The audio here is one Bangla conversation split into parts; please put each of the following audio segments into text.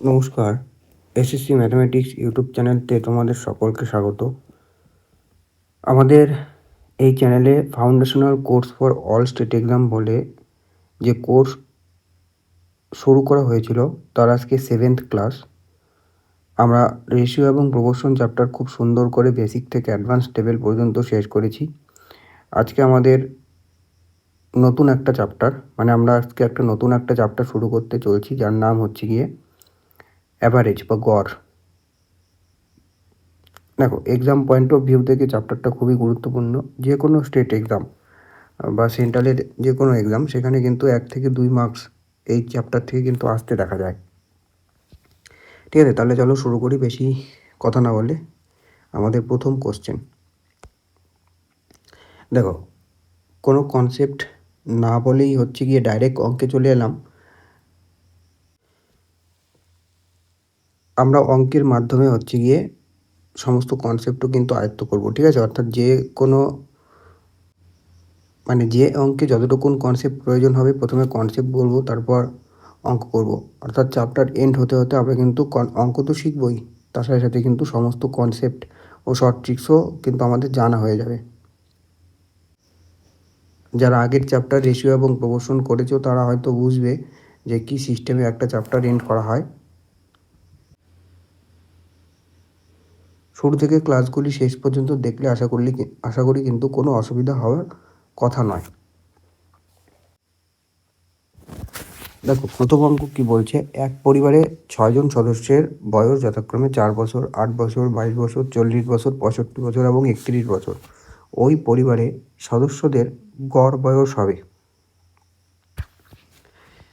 নমস্কার, এসএসসি ম্যাথামেটিক্স ইউটিউব চ্যানেলতে তোমাদের সকলকে স্বাগত। আমাদের এই চ্যানেলে foundational course for all state exam বলে যে কোর্স শুরু করা হয়েছিল তার আজকে 7th ক্লাস। আমরা রেশিও এবং প্রপোর্শন চ্যাপ্টার খুব সুন্দর করে বেসিক থেকে অ্যাডভান্স লেভেল পর্যন্ত শেষ করেছি। আজকে আমাদের নতুন একটা চ্যাপ্টার, আমরা আজকে নতুন একটা চ্যাপ্টার শুরু করতে চলছি, যার নাম হচ্ছে গিয়ে অ্যাভারেজ বা গড়। দেখো, এক্সাম পয়েন্ট অফ ভিউ থেকে চ্যাপ্টারটা খুবই গুরুত্বপূর্ণ। যে কোনো স্টেট এক্সাম বা সেন্ট্রালের যে কোনো এক্সাম, সেখানে কিন্তু 1 থেকে 2 মার্কস এই চ্যাপ্টার থেকে কিন্তু আসতে দেখা যায়। ঠিক আছে, তাহলে চলো শুরু করি বেশি কথা না বলে। আমাদের প্রথম কোশ্চেন, দেখো, কোনো কনসেপ্ট না বলেই হচ্ছে গিয়ে ডাইরেক্ট অঙ্কে চলে এলাম। আমরা অঙ্কের মাধ্যমে হচ্ছে গিয়ে সমস্ত কনসেপ্টও কিন্তু আয়ত্ত করব। ঠিক আছে, অর্থাৎ যে কোনো যে অঙ্কে যতটুকুন কনসেপ্ট প্রয়োজন হবে প্রথমে কনসেপ্ট বলবো, তারপর অঙ্ক করব। অর্থাৎ চ্যাপ্টার এন্ড হতে হতে আমরা কিন্তু অঙ্ক তো শিখবই, তার সাথে সাথে কিন্তু সমস্ত কনসেপ্ট ও শর্ট ট্রিক্সও কিন্তু আমাদের জানা হয়ে যাবে। যারা আগের চ্যাপ্টার রেশিও এবং প্রপোর্শন করেছো তারা হয়তো বুঝবে যে কী সিস্টেমে একটা চ্যাপ্টার এন্ড করা হয়। শুরু থেকে ক্লাসগুলি শেষ পর্যন্ত দেখলে আশা করি কিন্তু কোনো অসুবিধা হওয়ার কথা নয়। দেখো, প্রথম অঙ্ক কী বলছে, এক পরিবারে 6 জন সদস্যের বয়স যথাক্রমে 4 বছর, 8 বছর, 22 বছর, 40 বছর, 65 বছর এবং 31 বছর। ওই পরিবারে সদস্যদের গড় বয়স হবে।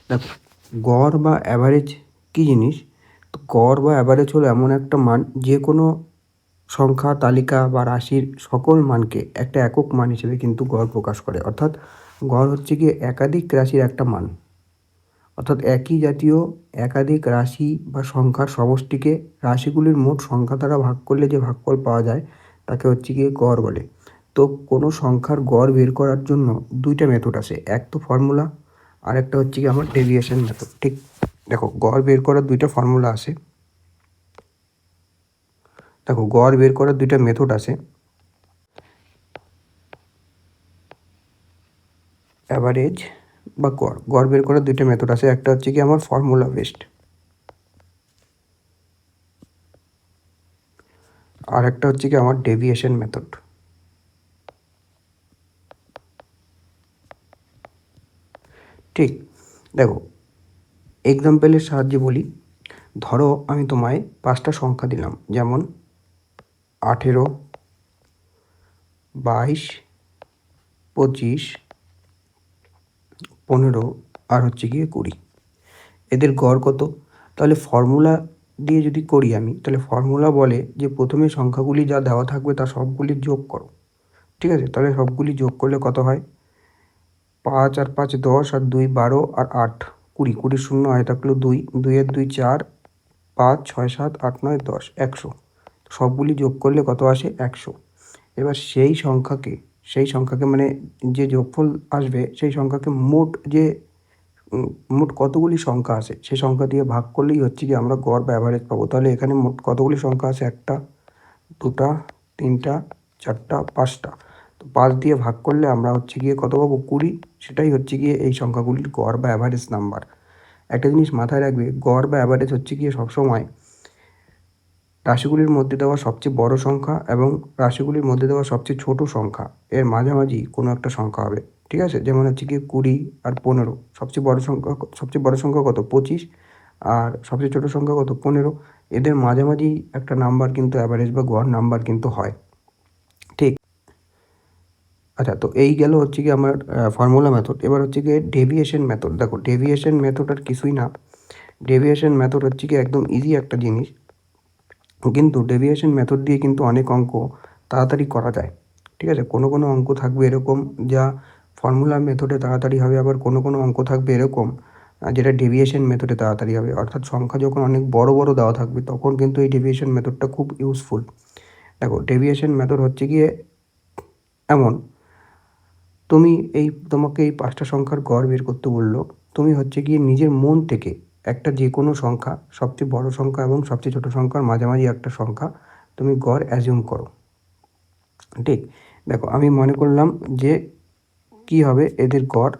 দেখো, গড় বা অ্যাভারেজ কী জিনিস? তো গড় বা অ্যাভারেজ হলো এমন একটা মান যে কোনো সংখ্যা, তালিকা বা রাশির সকল মানকে একটা একক মান হিসেবে কিন্তু গড় প্রকাশ করে। অর্থাৎ গড় হচ্ছে গিয়ে একাধিক রাশির একটা মান। অর্থাৎ একই জাতীয় একাধিক রাশি বা সংখ্যার সমষ্টিকে রাশিগুলির মোট সংখ্যা দ্বারা ভাগ করলে যে ভাগফল পাওয়া যায় তাকে হচ্ছে গিয়ে গড় বলে। তো কোনো সংখ্যার গড় বের করার জন্য 2টা মেথড আছে, এক তো ফর্মুলা, আর একটা হচ্ছে গিয়ে আমার ডেভিয়েশন মেথড। ঠিক, দেখো, গড় বের করার 2টা ফর্মুলা আছে। দেখো, গড় বের করার 2টা মেথড আছে, অ্যাভারেজ বা গড়। গড় বের করার 2টা মেথড আছে, একটা হচ্ছে কি আমার ফর্মুলা বেসড, আর একটা হচ্ছে কি আমার ডেভিয়েশন মেথড। ঠিক, দেখো, এক্সাম্পলের সাহায্যে বলি। ধরো আমি তোমায় 5টা সংখ্যা দিলাম, যেমন 18, 22, 25, 15 আর হচ্ছে গিয়ে 20। এদের গড় কত? তাহলে ফর্মুলা দিয়ে যদি করি আমি, তাহলে ফর্মুলা বলে যে প্রথমে সংখ্যাগুলি যা দেওয়া থাকবে তার সবগুলি যোগ করো। ঠিক আছে, তাহলে সবগুলি যোগ করলে কত হয়? 5 আর 5 10, আর 2 12, আর 8 20, 20 শূন্য হয় থাকলো 2, 2 এর 2 4, 5 6 7 8 9 10, 100। সবগুলি যোগ করলে কত আসে? 100। এবার সেই সংখ্যাকে যে যোগফল আসবে সেই সংখ্যাকে মোট কতগুলি সংখ্যা আছে সেই সংখ্যা দিয়ে ভাগ করলেই হচ্ছে কি আমরা গড় বা অ্যাভারেজ পাবো। তাহলে এখানে মোট কতগুলি সংখ্যা আছে? 1টা, 2টা, 3টা, 4টা, 5টা। তো 5 দিয়ে ভাগ করলে আমরা হচ্ছে গিয়ে কত পাবো? 20। সেটাই হচ্ছে গিয়ে এই সংখ্যাগুলির গড় বা অ্যাভারেজ নাম্বার। একটা জিনিস মাথায় রাখবে, গড় বা অ্যাভারেজ হচ্ছে গিয়ে সবসময় রাশিগুলির মধ্যে দেওয়া সবচেয়ে বড় সংখ্যা এবং রাশিগুলির মধ্যে দেওয়া সবচেয়ে ছোট সংখ্যা এর মাঝামাঝি কোনো একটা সংখ্যা হবে। ঠিক আছে, যেমন হচ্ছে গিয়ে 20 আর 15। সবচেয়ে বড় সংখ্যা কত? 25। আর সবচেয়ে ছোট সংখ্যা কত? 15। এদের মাঝামাঝি একটা নাম্বার কিন্তু অ্যাভারেজ বা গড় নাম্বার কিন্তু হয়। ঠিক, আচ্ছা, তো এই গেল হচ্ছে কি আমার ফর্মুলা মেথড। এবার হচ্ছে গিয়ে ডেভিয়েশন মেথড। দেখো, ডেভিয়েশন মেথড আর কিছুই না। ডেভিয়েশন মেথড হচ্ছে কি একদম ইজি একটা জিনিস, কিন্তু ডেভিয়েশন মেথড দিয়ে কিন্তু অনেক অঙ্ক তাড়াতাড়ি করা যায়। ঠিক আছে, কোনো কোনো অঙ্ক থাকবে এরকম যা ফর্মুলা মেথডে তাড়াতাড়ি হবে, আবার কোনো কোনো অঙ্ক থাকবে এরকম যেটা ডেভিয়েশন মেথডে তাড়াতাড়ি হবে। অর্থাৎ সংখ্যা যখন অনেক বড় বড় দেওয়া থাকবে তখন কিন্তু এই ডেভিয়েশন মেথডটা খুব ইউজফুল। দেখো, ডেভিয়েশন মেথড হচ্ছে গিয়ে এমন, তোমাকে এই 5টা সংখ্যার গড় বের করতে বললো, তুমি হচ্ছে গিয়ে নিজের মন থেকে একটা যে কোনো সংখ্যা, সবচেয়ে বড় সংখ্যা এবং সবচেয়ে ছোট সংখ্যার মাঝামাঝি একটা সংখ্যা তুমি গড় অ্যাজিউম করো। ঠিক, দেখো আমি মনে করলাম যে কি হবে এদের গড়,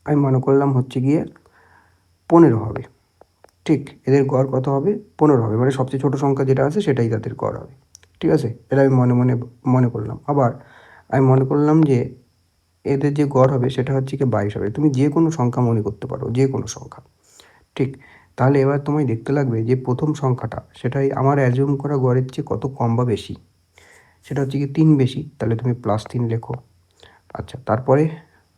আমি মনে করলাম হচ্ছে গিয়ে 15 হবে। ঠিক, এদের গড় কত হবে? 15 হবে, মানে সবচেয়ে ছোট সংখ্যা যেটা আছে সেটাই তাদের গড় হবে। ঠিক আছে, এটা আমি মনে করলাম। আবার আমি মনে করলাম যে এদের যে গড় হবে সেটা হচ্ছে কি 22 হবে। তুমি যে কোনো সংখ্যা মনে করতে পারো, যে কোনো সংখ্যা। ঠিক, তাহলে এবার তোমায় দেখতে লাগবে যে প্রথম সংখ্যাটা সেটাই আমার অ্যাজিউম করা গড়ের চেয়ে কত কম বা বেশি। সেটা হচ্ছে কি 3 বেশি, তাহলে তুমি +3 লেখো। আচ্ছা, তারপরে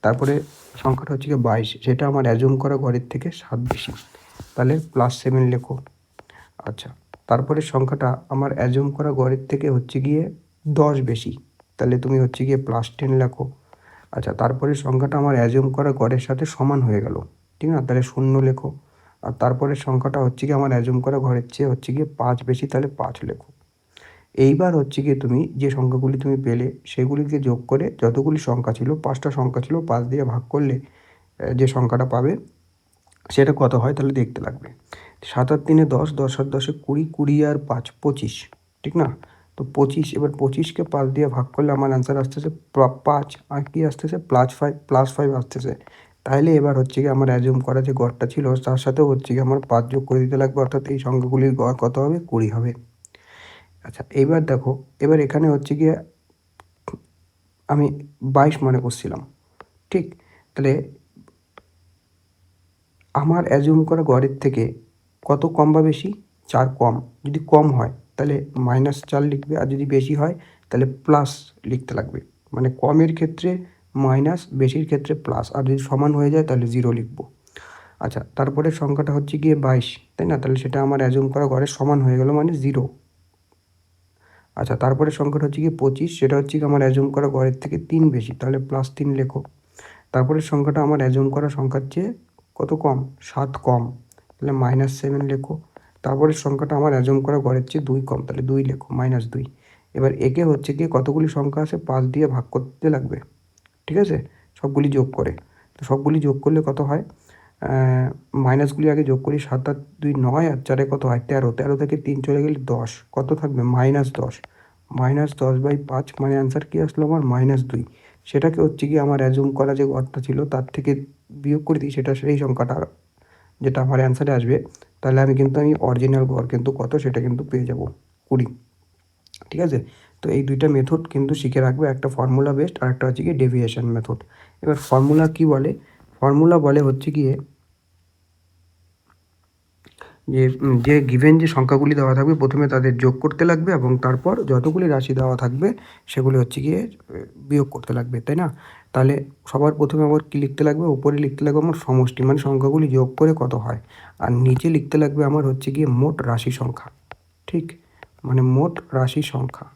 তারপরে সংখ্যাটা হচ্ছে কি 22, সেটা আমার অ্যাজিউম করা গড়ের থেকে 7 বেশি, তাহলে +7 লেখো। আচ্ছা, তারপরে সংখ্যাটা আমার অ্যাজিউম করা গড়ের থেকে হচ্ছে গিয়ে 10 বেশি, তাহলে তুমি হচ্ছে গিয়ে +10 লেখো। আচ্ছা, তারপরে সংখ্যাটা আমার অ্যাজিউম করা গড়ের সাথে সমান হয়ে গেল, ঠিক না? তাহলে 0 লেখো। আর তারপরের সংখ্যাটা হচ্ছে গিয়ে আমার অ্যাজিউম করা ঘরের চেয়ে হচ্ছে গিয়ে 5 বেশি, তাহলে 5 লেখো। এইবার হচ্ছে গিয়ে তুমি যে সংখ্যাগুলি তুমি পেলে সেগুলিকে যোগ করে যতগুলি সংখ্যা ছিল, 5টা সংখ্যা ছিল, 5 দিয়ে ভাগ করলে যে সংখ্যাটা পাবে সেটা কত হয় তাহলে দেখতে লাগবে। 7 আর 3 10, 10 আর 10 20, 20 আর 5 25, ঠিক না? তো 25, এবার 25কে 5 দিয়ে ভাগ করলে আমার অ্যান্সার আসতেছে 5, আর কি আসতেছে +5 আসতেছে। তাহলে এবার হচ্ছে গিয়ে আমার অ্যাজিউম করা যে গড়টা ছিল তার সাথেও হচ্ছে গিয়ে আমার 5 যোগ করে দিতে লাগবে, অর্থাৎ এই সংখ্যাগুলির গড় কত হবে? 20 হবে। আচ্ছা, এইবার দেখো, এবার এখানে হচ্ছে গিয়ে আমি 22 মনে করছিলাম। ঠিক, তাহলে আমার অ্যাজিউম করা গড়ের থেকে কত কম বা বেশি? 4 কম। যদি কম হয় তাহলে -4 লিখবে, আর যদি বেশি হয় তাহলে প্লাস লিখতে লাগবে। মানে কমের ক্ষেত্রে মাইনাস, বেশির ক্ষেত্রে প্লাস, আর যদি সমান হয়ে যায় তাহলে 0 লিখব। আচ্ছা, তারপরে সংখ্যাটা হচ্ছে গিয়ে 22, তাই না? তাহলে সেটা আমার অ্যাজিউম করা গড়ের সমান হয়ে গেল, মানে 0। আচ্ছা, তারপরে সংখ্যাটা হচ্ছে গিয়ে 25, সেটা হচ্ছে কি আমার অ্যাজিউম করা গড়ের থেকে 3 বেশি, তাহলে +3 লেখো। তারপরের সংখ্যাটা আমার অ্যাজিউম করা সংখ্যার চেয়ে কত কম? 7 কম, তাহলে -7 লেখো। তারপরের সংখ্যাটা আমার অ্যাজিউম করা গড়ের চেয়ে 2 কম, তাহলে 2 লেখো, -2। এবার একে হচ্ছে গিয়ে কতগুলি সংখ্যা আছে 5 দিয়ে ভাগ করতে লাগবে, ঠিক আছে? সবগুলি যোগ করে। তো সবগুলি যোগ করলে কত হয়? মাইনাসগুলি আগে যোগ করি। 7 আর 2 9, আর 4 কত হয়? 13, 13 থেকে 3 চলে গেলে 10, কত থাকবে? -10, -10/5, মানে অ্যান্সার কী আসলো আমার? -2। সেটাকে হচ্ছে গিয়ে আমার অ্যাজিউম করা যে গড়টা ছিল তার থেকে বিয়োগ করে দিই, সেটা সেই সংখ্যাটা যেটা আমার অ্যান্সারে আসবে, তাহলে আমি অরিজিনাল গড় কিন্তু কত সেটা কিন্তু পেয়ে যাব, 20। ঠিক আছে? তো এই 2টা মেথড কিন্তু শিখে রাখবে, একটা ফর্মুলা বেসড আর একটা হচ্ছে গিয়ে ডেভিয়েশন মেথড। এবার ফর্মুলা কি বলে? ফর্মুলা বলে হচ্ছে গিয়ে যে গিভেন যে সংখ্যাগুলি দেওয়া থাকবে প্রথমে তাদের যোগ করতে লাগবে এবং তারপর যতগুলি রাশি দেওয়া থাকবে সেগুলি হচ্ছে গিয়ে বিয়োগ করতে লাগবে, তাই না? তাহলে সবার প্রথমে আবার কী লিখতে লাগবে? উপরে লিখতে লাগবে আমার সমষ্টি, মানে সংখ্যাগুলি যোগ করে কত হয়, আর নিচে লিখতে লাগবে আমার হচ্ছে গিয়ে মোট রাশি সংখ্যা। ঠিক, মানে মোট রাশি সংখ্যা।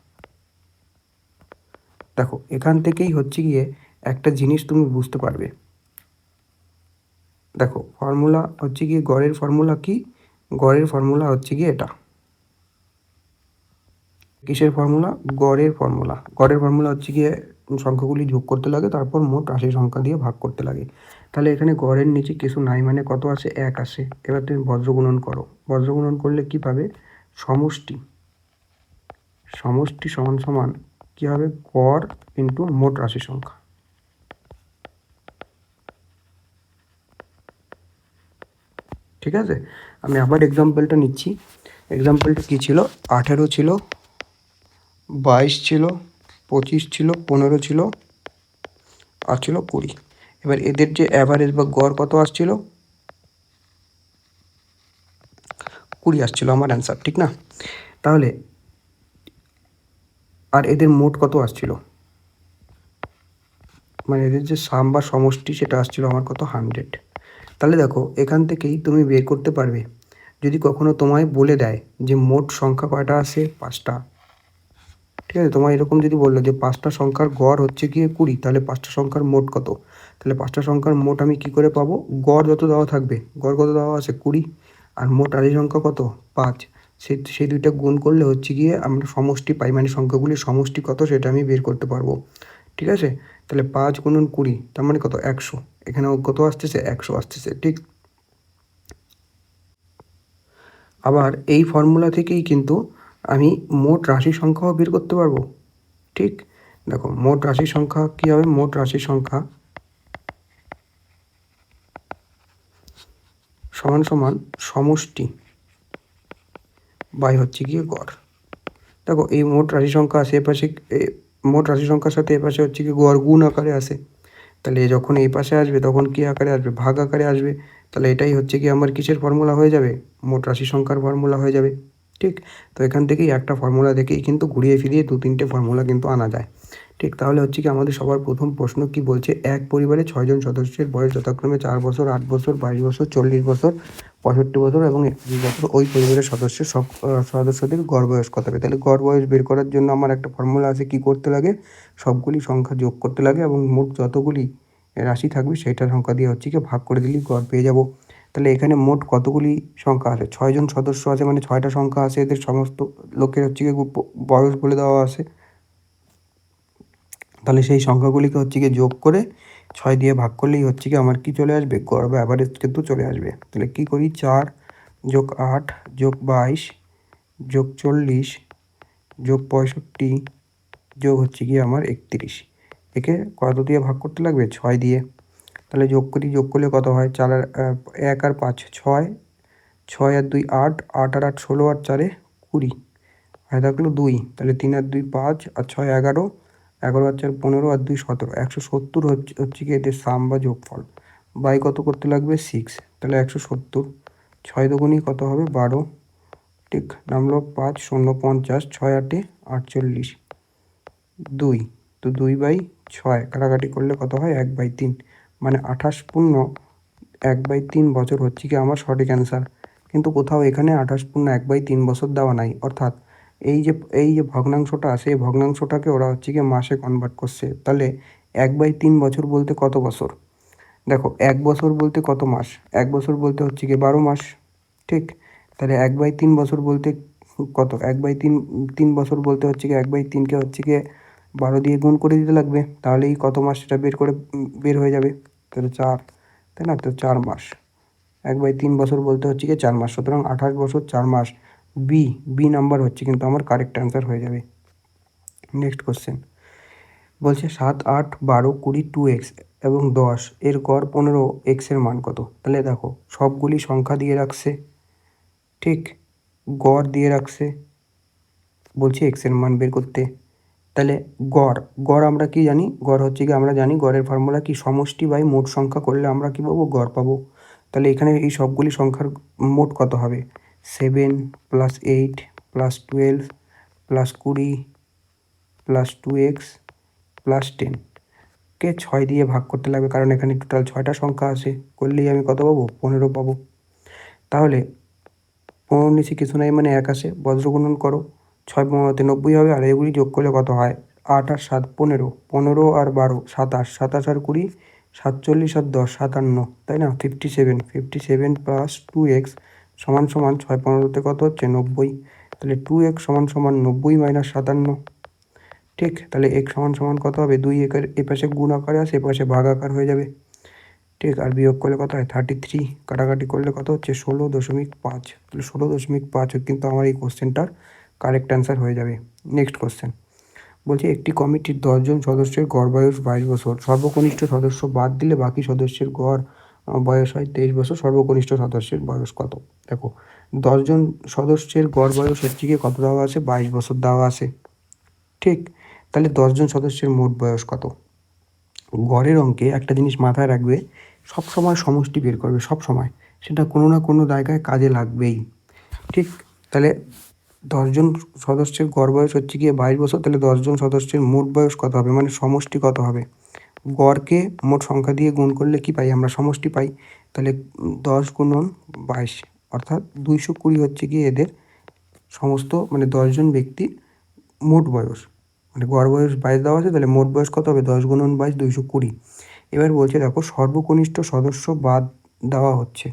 দেখো, এখান থেকেই হচ্ছে গিয়ে একটা জিনিস তুমি বুঝতে পারবে। দেখো, ফর্মুলা হচ্ছে গিয়ে গড়ের ফর্মুলা কি? গড়ের ফর্মুলা হচ্ছে গিয়ে এটা। কিসের ফর্মুলা? গড়ের ফর্মুলা। গড়ের ফর্মুলা হচ্ছে গিয়ে সংখ্যাগুলি যোগ করতে লাগে, তারপর মোট রাশি সংখ্যা দিয়ে ভাগ করতে লাগে। তাহলে এখানে গড়ের নিচে কিছু নাই, মানে কত আসে? 1 আসে। এবার তুমি বজ্রগুণন করো। বজ্রগুণন করলে কি পাবে? সমষ্টি। সমষ্টি সমান সমান কী হবে? গড় ইন্টু মোট রাশি সংখ্যা। ঠিক আছে, আমি আবার এক্সাম্পলটা নিচ্ছি। এক্সাম্পলটা কী ছিল? 18 ছিল, 22 ছিল, 25 ছিল, 15 ছিল, আর ছিল 20। এবার এদের যে অ্যাভারেজ বা গড় কত আসছিল? 20 আসছিল আমার অ্যান্সার, ঠিক না? তাহলে আর এদের মোট কত আসছিল? মানে এদের যে সাম বা সমষ্টি সেটা আসছিল আমার কত? 100। তাহলে দেখো, এখান থেকেই তুমি বের করতে পারবে, যদি কখনো তোমায় বলে দেয় যে মোট সংখ্যা কয়টা আছে? 5টা। ঠিক আছে, তোমার এরকম যদি বললো যে 5টা সংখ্যার গড় হচ্ছে গিয়ে 20, তাহলে 5টা সংখ্যার মোট কত? তাহলে 5টা সংখ্যার মোট আমি কি করে পাবো? গড় যত দেওয়া থাকবে, গড় কত দেওয়া আছে? 20, আর মোট রাশি সংখ্যা কত? 5। সেই দুইটা গুণ করলে হচ্ছে গিয়ে আমরা সমষ্টি পাই, মানে সংখ্যাগুলির সমষ্টি কত সেটা আমি বের করতে পারবো। ঠিক আছে, তাহলে 5 গুণন 20, তার মানে কত? 100। এখানেও কত আসতেছে? 100 আসতেছে। ঠিক, আবার এই ফর্মুলা থেকেই কিন্তু আমি মোট রাশি সংখ্যাও বের করতে পারবো। ঠিক, দেখো মোট রাশি সংখ্যা কী হবে, মোট রাশি সংখ্যা সমান সমান সমষ্টি বাই হচ্ছে গিয়ে গড়। দেখো এই মোট রাশি সংখ্যা আসে এপাশে, মোট রাশি সংখ্যার সাথে এপাশে হচ্ছে কি গড় গুণ আকারে আসে, তাহলে যখন এই পাশে আসবে তখন কী আকারে আসবে, ভাগ আকারে আসবে। তাহলে এটাই হচ্ছে কি আমার কিসের ফর্মুলা হয়ে যাবে, মোট রাশি সংখ্যার ফর্মুলা হয়ে যাবে। ঠিক, তো এখান থেকেই একটা ফর্মুলা দেখেই কিন্তু ঘুরিয়ে ফিরিয়ে 2-3টে ফর্মুলা কিন্তু আনা যায়। ঠিক, তাহলে হচ্ছে কি আমাদের সবার প্রথম প্রশ্ন কি বলছে, এক পরিবারে 6জন সদস্যের বয়স যথাক্রমে 4 বছর, 8 বছর, 22 বছর, 40 বছর, 65 বছর এবং 31 বছর। ওই পরিবারের সদস্যের সব সদস্যদের গড় বয়স কত হবে। তাহলে গড় বয়স বের করার জন্য আমার একটা ফর্মুলা আছে, কি করতে লাগে, সবগুলি সংখ্যা যোগ করতে লাগে এবং মোট যতগুলি রাশি থাকবে সেটার সংখ্যা দিয়ে হচ্ছে কি ভাগ করে দিলেই গড় পেয়ে যাব। তাহলে এখানে মোট কতগুলি সংখ্যা আছে, 6জন সদস্য আছে, মানে 6টা সংখ্যা আছে, এদের সমস্ত লোকের হচ্ছে কি বয়স বলে দেওয়া আছে। তাহলে সেই সংখ্যাগুলিকে হচ্ছে কি যোগ করে 6 দিয়ে ভাগ করলেই হচ্ছে কি আমার কি চলে আসবে, গড় বা অ্যাভারেজ কিন্তু চলে আসবে। তাহলে কী করি, 4 যোগ 8 যোগ 22 যোগ 40 যোগ 65 যোগ হচ্ছে কি আমার 31, একে কত দিয়ে ভাগ করতে লাগবে, 6 দিয়ে। তাহলে যোগ করি, যোগ করলে কত হয়, 4 আর 1 আর 5 6, 6 আর 2 8, 8 আর 8 16, আর 4 20, আর থাকলো 2, তাহলে 3 আর 2 5, আর 6 11, 11 আর 4 15, আর 2 17, 170 হচ্ছে কি এদের সাম বা যোগফল। বাই কত করতে লাগবে, 6, তাহলে 170, 6 দুগুণই কত হবে 12, ঠিক, নামলো 5 0 50, 6 8 48, 2, তো 2/6 কাটাকাটি করলে কত হয়, 1/3, মানে 28 পূর্ণ 1/3 বছর হচ্ছে কি আমার সঠিক অ্যান্সার। কিন্তু কোথাও এখানে 28 পূর্ণ 1/3 বছর দেওয়া নাই, অর্থাৎ এই যে ভগ্নাংশটা আছে, এই ভগ্নাংশটাকে ওরা হচ্ছে কি মাসে কনভার্ট করছে। তাহলে 1/3 বছর বলতে কত বছর, দেখো 1 বছর বলতে কত মাস, 1 বছর বলতে হচ্ছে কি 12 মাস। ঠিক, তাহলে 1/3 বছর বলতে কত, 1/3 বছর বলতে হচ্ছে কি 1/3কে হচ্ছে কি 12 দিয়ে গুণ করে দিতে লাগবে, তাহলেই কত মাস সেটা বের হয়ে যাবে। তাহলে 4, তাই না, তো 4 মাস। 1/3 বছর বলতে হচ্ছে কি 4 মাস, সুতরাং 28 বছর 4 মাস। বি নাম্বার হচ্ছে কিন্তু আমার কারেক্ট অ্যান্সার হয়ে যাবে। নেক্সট কোশ্চেন বলছে 7 8 12 20 2x এবং 10 এর গড় 15 x এর মান কত। তাহলে দেখো সবগুলি সংখ্যা দিয়ে রাখছে, ঠিক, গড় দিয়ে রাখছে, বলছে x এর মান বের করতে। তাহলে গড় আমরা কি জানি, গড় হচ্ছে কি আমরা জানি গড়ের ফর্মুলা কি, সমষ্টি বাই মোট সংখ্যা করলে আমরা কি পাবো, গড় পাবো। তাহলে এখানে এই সবগুলি সংখ্যার মোট কত হবে, 7 + 8 + 12 + 20 + 2x + 10 কে 6 দিয়ে ভাগ করতে লাগবে, কারণ এখানে টোটাল 6টা সংখ্যা আছে, করলেই আমি কত পাবো, 15 পাবো। তাহলে 15 নিচে কিছু নাই মানে 1 আসে, বজ্রগুণন করো, 6 15 90 হবে, আর এগুলি যোগ করলে কত হয়, 8 আর 7 15, 15 আর 12 27, 27 আর 20 47, আর 10 57, তাই না, 57, 57 + 2x সমান সমান 6 15তে কত হচ্ছে 90, তাহলে 2x সমান সমান 90 - 57। ঠিক, তাহলে x সমান সমান কত হবে, 2 এপাশে গুণ আকারে আসে, এপাশে ভাগ আকার হয়ে যাবে। ঠিক, আর বিয়োগ করলে কত হয় 33, কাটাকাটি করলে কত হচ্ছে 16.5, তাহলে 16.5 কিন্তু আমার এই কোশ্চেনটার কারেক্ট অ্যান্সার হয়ে যাবে। নেক্সট কোশ্চেন বলছে একটি কমিটির 10জন সদস্যের গড় বয়স 22 বছর, সর্বকনিষ্ঠ সদস্য বাদ দিলে বাকি সদস্যের গড় বয়স হয় 23 বছর, সর্বকনিষ্ঠ সদস্যের বয়স কত। দেখো 10জন সদস্যের গড় বয়স হচ্ছে কি কত দেওয়া আছে, 22 বছর দেওয়া আছে। ঠিক, তাহলে 10জন সদস্যের মোট বয়স কত। গড়ের অঙ্কে একটা জিনিস মাথায় রাখবে, সব সময় সমষ্টি বের করবে, সব সময় সেটা কোনো না কোনো জায়গায় কাজে লাগবেই। ঠিক, তাহলে 10জন সদস্যের গড় বয়স হচ্ছে গিয়ে 22 বছর, তাহলে 10জন সদস্যের মোট বয়স কত হবে, মানে সমষ্টি কত হবে। গড়কে মোট সংখ্যা দিয়ে গুণ করলে কি পাই, আমরা সমষ্টি পাই। তাহলে 10 × 22 অর্থাৎ 220 হচ্ছে গিয়ে এদের সমস্ত, মানে 10জন ব্যক্তির মোট বয়স, মানে গড় বয়স 22 দেওয়া আছে, তাহলে মোট বয়স কত হবে, 10 × 22 220। এবার বলছে দেখো সর্বকনিষ্ঠ সদস্য বাদ দেওয়া হচ্ছে,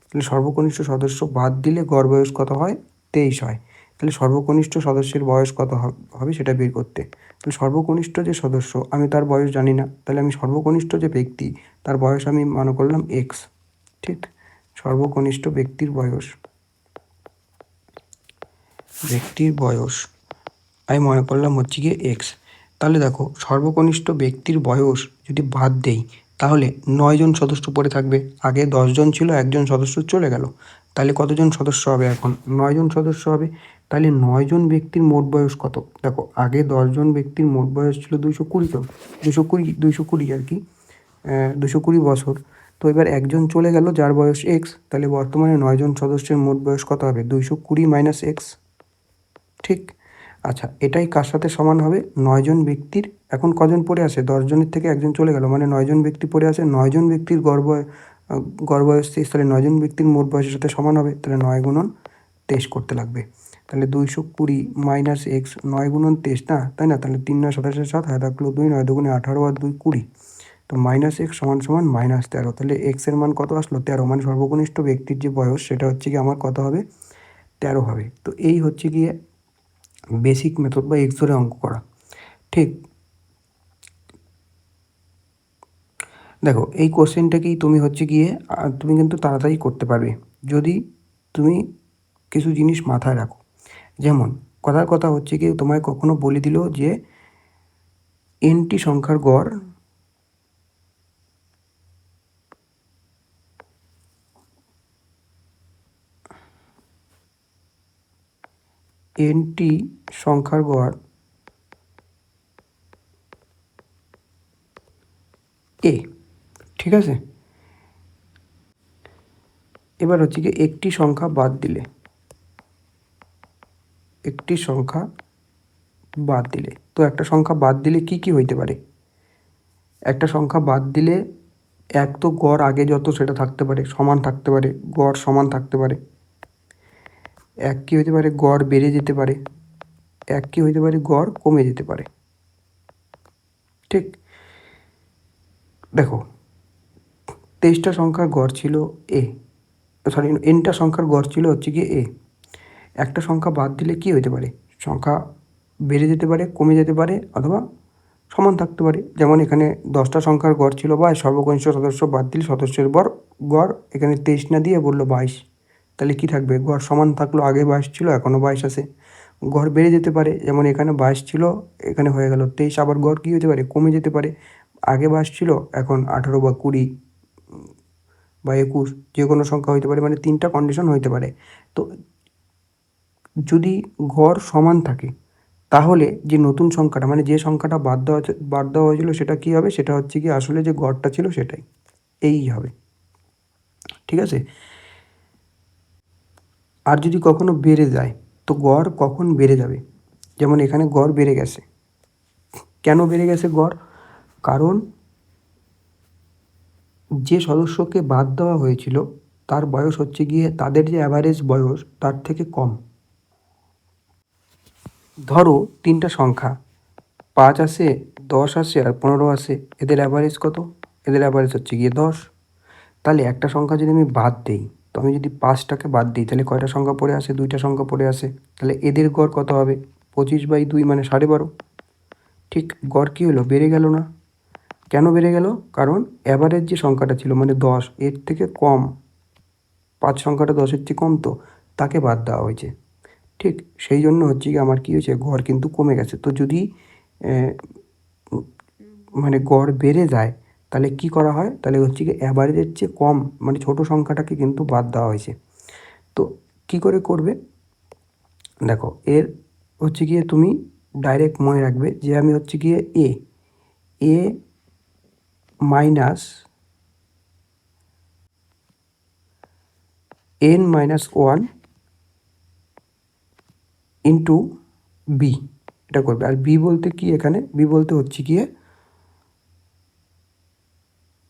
তাহলে সর্বকনিষ্ঠ সদস্য বাদ দিলে গড় বয়স কত হয়, 23 হয়। তাহলে সর্বকনিষ্ঠ সদস্যের বয়স কত হবে সেটা বের করতে, তাহলে সর্বকনিষ্ঠ যে সদস্য আমি তার বয়স জানি না, তাহলে আমি সর্বকনিষ্ঠ যে ব্যক্তি তার বয়স আমি মনে করলাম x। ঠিক, সর্বকনিষ্ঠ ব্যক্তির বয়স ব্যক্তির বয়স আমি মনে করলাম হচ্ছে গিয়ে এক্স। তাহলে দেখো সর্বকনিষ্ঠ ব্যক্তির বয়স যদি বাদ দেই তাহলে 9 জন সদস্য পড়ে থাকবে। আগে 10 জন ছিল, একজন সদস্য চলে গেল, তাহলে কতজন সদস্য হবে এখন? 9 জন সদস্য হবে। তাহলে 9 জন ব্যক্তির মোট বয়স কত? দেখো আগে 10 জন ব্যক্তির মোট বয়স ছিল 220, তো 220 আর কি, 220 বছর। তো এবার একজন চলে গেল যার বয়স এক্স, তাহলে বর্তমানে 9 জন সদস্যের মোট বয়স কত হবে? 220 মাইনাস এক্স। ঠিক। আচ্ছা, এটাই কার সাথে সমান হবে? 9 জন ব্যক্তির, এখন কজন পড়ে আছে? 10 জনের থেকে একজন চলে গেল, মানে 9 জন ব্যক্তি পড়ে আছে। 9 জন ব্যক্তির গড় বয়স 23, তাহলে 9 জন ব্যক্তির মোট বয়সের সাথে সমান হবে। তাহলে 9 গুণন 23 করতে লাগবে। তাহলে 220 মাইনাস এক্স, 9 গুণন 23 না, তাই না? তাহলে 3 9 27 7, হাতে থাকলো 2, 9 দুগুণে 18 আর 2 20। তো মাইনাস এক্স সমান সমান -13। তাহলে এক্স এর মান কত আসলো? 13। মানে সর্বকনিষ্ঠ ব্যক্তির যে বয়স সেটা হচ্ছে কি আমার কত হবে? 13 হবে। তো এই হচ্ছে গিয়ে বেসিক মেথড বা এক্স ধরে অঙ্ক করা। ঠিক। দেখো এই কোশ্চেনটাকেই তুমি হচ্ছে গিয়ে তুমি কিন্তু তাড়াতাড়ি করতে পারবে যদি তুমি কিছু জিনিস মাথায় রাখো। যেমন কথার কথা হচ্ছে কি, তোমায় কখনো বলে দিল যে এনটি সংখ্যার গড় এনটি সংখ্যার গড় এ, ঠিক আছে? এবার হচ্ছে কি একটি সংখ্যা বাদ দিলে, একটি সংখ্যা বাদ দিলে, তো একটা সংখ্যা বাদ দিলে কি কি হইতে পারে? একটা সংখ্যা বাদ দিলে এক তো গড় আগে যত সেটা থাকতে পারে, সমান থাকতে পারে, গড় সমান থাকতে পারে। এক কি হইতে পারে? গড় বেড়ে যেতে পারে। এক কি হইতে পারে? গড় কমে যেতে পারে। ঠিক। দেখো 23টা সংখ্যার গড় ছিল এ, সরি এনটা সংখ্যার গড় ছিল হচ্ছে গিয়ে এ। একটা সংখ্যা বাদ দিলে কি হইতে পারে? সংখ্যা বেড়ে যেতে পারে, কমে যেতে পারে, অথবা সমান থাকতে পারে। যেমন এখানে 10টা সংখ্যার গড় ছিল 22, সর্বকনিষ্ঠ সদস্য বাদ দিলে সদস্যের গড় এখানে 23 না দিয়ে বললো 22, তাহলে কি থাকবে? গড় সমান থাকলো, আগে 22 ছিল এখনও 22 আছে। গড় বেড়ে যেতে পারে, যেমন এখানে 22 ছিল, এখানে হয়ে গেল 23। আবার গড় কী হতে পারে? কমে যেতে পারে, আগে 22 ছিল এখন 18 বা 20 বা 21, যে কোনো সংখ্যা হইতে পারে। মানে 3টা কন্ডিশন হইতে পারে। তো যদি গড় সমান থাকে তাহলে যে নতুন সংখ্যাটা, মানে যে সংখ্যাটা বাদ দেওয়া হয়েছিল সেটা কি হবে? সেটা হচ্ছে কি আসলে যে গড়টা ছিল সেটাই, এই হবে। ঠিক আছে। আর যদি কখনো বেড়ে যায়, তো গড় কখন বেড়ে যাবে? যেমন এখানে গড় বেড়ে গেছে। কেন বেড়ে গেছে গড়? কারণ যে সদস্যকে বাদ দেওয়া হয়েছিল তার বয়স হচ্ছে গিয়ে, তাদের যে অ্যাভারেজ বয়স তার থেকে কম। ধরো 3টা সংখ্যা 5 আসে, 10 আসে আর 15 আসে, এদের অ্যাভারেজ কত? এদের অ্যাভারেজ হচ্ছে গিয়ে 10। তাহলে একটা সংখ্যা যদি আমি বাদ দিই, তো আমি যদি 5টাকে বাদ দিই তাহলে কয়টা সংখ্যা পড়ে আসে? 2টা সংখ্যা পড়ে আসে। তাহলে এদের গড় কত হবে? 25/2 মানে 12.5। ঠিক। গড় কী হলো? বেড়ে গেল না? কেন বেড়ে গেল? কারণ অ্যাভারেজ যে সংখ্যাটা ছিল মানে 10, এর থেকে কম, 5 সংখ্যাটা 10-এর চেয়ে কম, তো তাকে বাদ দেওয়া হয়েছে। ঠিক। সেই জন্য হচ্ছে কি আমার কী হয়েছে? গড় কিন্তু কমে গেছে। তো যদি মানে গড় বেড়ে যায় তাহলে কি করা হয়? তাহলে হচ্ছে কি অ্যাভারেজের চেয়ে কম, মানে ছোটো সংখ্যাটাকে কিন্তু বাদ দেওয়া হয়েছে। তো কি করে করবে? দেখো এর হচ্ছে গিয়ে তুমি ডাইরেক্ট মনে রাখবে যে আমি হচ্ছে গিয়ে এ মাইনাস n-1 ইন্টু বি, এটা করবে। আর বি বলতে কি? এখানে বি বলতে হচ্ছে গিয়ে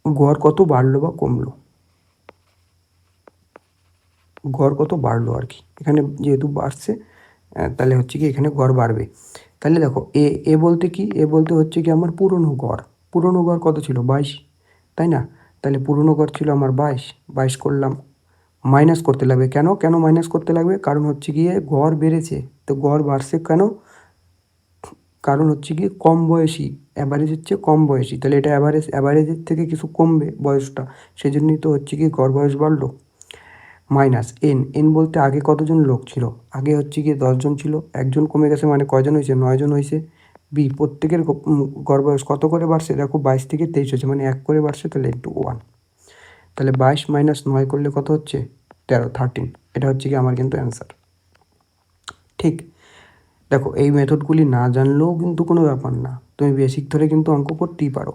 গড় কত বাড়লো বা কমলো, গড় কত বাড়লো আর কি। এখানে যেহেতু বাড়ছে তাহলে হচ্ছে কি এখানে গড় বাড়বে। তাহলে দেখো এ বলতে কি? এ বলতে হচ্ছে কি আমার পুরনো গড়। পুরনো গড় কত ছিল? 22, তাই না? তাহলে পুরনো গড় ছিল আমার 22 করলাম, মাইনাস করতে লাগবে। কেন মাইনাস করতে লাগবে? কারণ হচ্ছে গিয়ে গড় বেড়েছে, তো গড় বাড়ছে কেন? কারণ হচ্ছে গিয়ে কম বয়সী, অ্যাভারেজের চেয়ে কম বয়সী, তাহলে এটা অ্যাভারেজের থেকে কিছু কমবে বয়সটা, সেই জন্যই তো হচ্ছে কি গড় বয়স বাড়লো। মাইনাস এন বলতে আগে কতজন লোক ছিল, আগে হচ্ছে গিয়ে 10 জন ছিল, একজন কমে গেছে মানে কয়জন হয়েছে, 9 জন হয়েছে। বি প্রত্যেকের গড় বয়স কত করে বাড়ছে, দেখো 22 থেকে 23 হয়েছে মানে 1 করে বাড়ছে, তাহলে ইন্টু 1। তাহলে 22 মাইনাস 9 করলে কত হচ্ছে, 13। এটা হচ্ছে কি আমার কিন্তু অ্যান্সার। ঠিক, দেখো এই মেথডগুলি না জানলেও কিন্তু কোনো ব্যাপার না, তুমি বেসিক ধরে কিন্তু অঙ্ক করতেই পারো।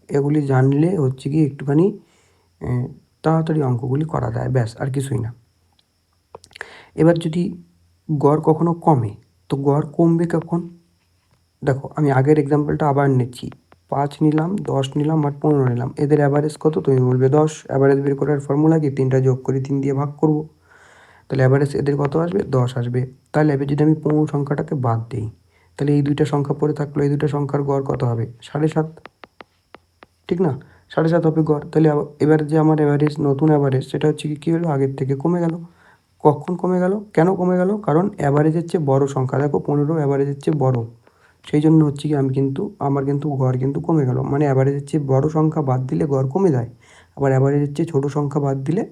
এগুলি জানলে হচ্ছে কি একটুখানি তাড়াতাড়ি অঙ্কগুলি করা যায়, ব্যাস আর কিছুই না। এবার যদি গড় কখনো কমে, তো গড় কমবে কখন, দেখো আমি আগের এক্সাম্পলটা আবার নিচ্ছি। 5 নিলাম, 10 নিলাম আর 15 নিলাম, এদের অ্যাভারেজ কত, তুমি বলবে 10। অ্যাভারেজ বের করার ফর্মুলা কি, 3টা যোগ করি 3 দিয়ে ভাগ করব, তাহলে অ্যাভারেজ এদের কত আসবে, 10 আসবে। তাহলে এবার যদি আমি পূর্ণ সংখ্যাটাকে বাদ দিই, তাহলে এই দুইটা সংখ্যা পড়ে থাকলো, এই দুইটা সংখ্যার গড় কত হবে, 7.5, ঠিক না, 7.5 হবে গড়। তাহলে এবার যে আমার অ্যাভারেজ, নতুন অ্যাভারেজ, সেটা হচ্ছে কী হলো, আগের থেকে কমে গেল। কখন কমে গেল, কেন কমে গেল, কারণ অ্যাভারেজের চেয়ে বড় সংখ্যা, দেখো 15 অ্যাভারেজের চেয়ে বড়, সেই জন্য হচ্ছে কি আমার কিন্তু গড় কিন্তু কমে গেল। মানে অ্যাভারেজের চেয়ে বড় সংখ্যা বাদ দিলে গড় কমে যায়, আবার অ্যাভারেজের চেয়ে ছোটো সংখ্যা বাদ দিলে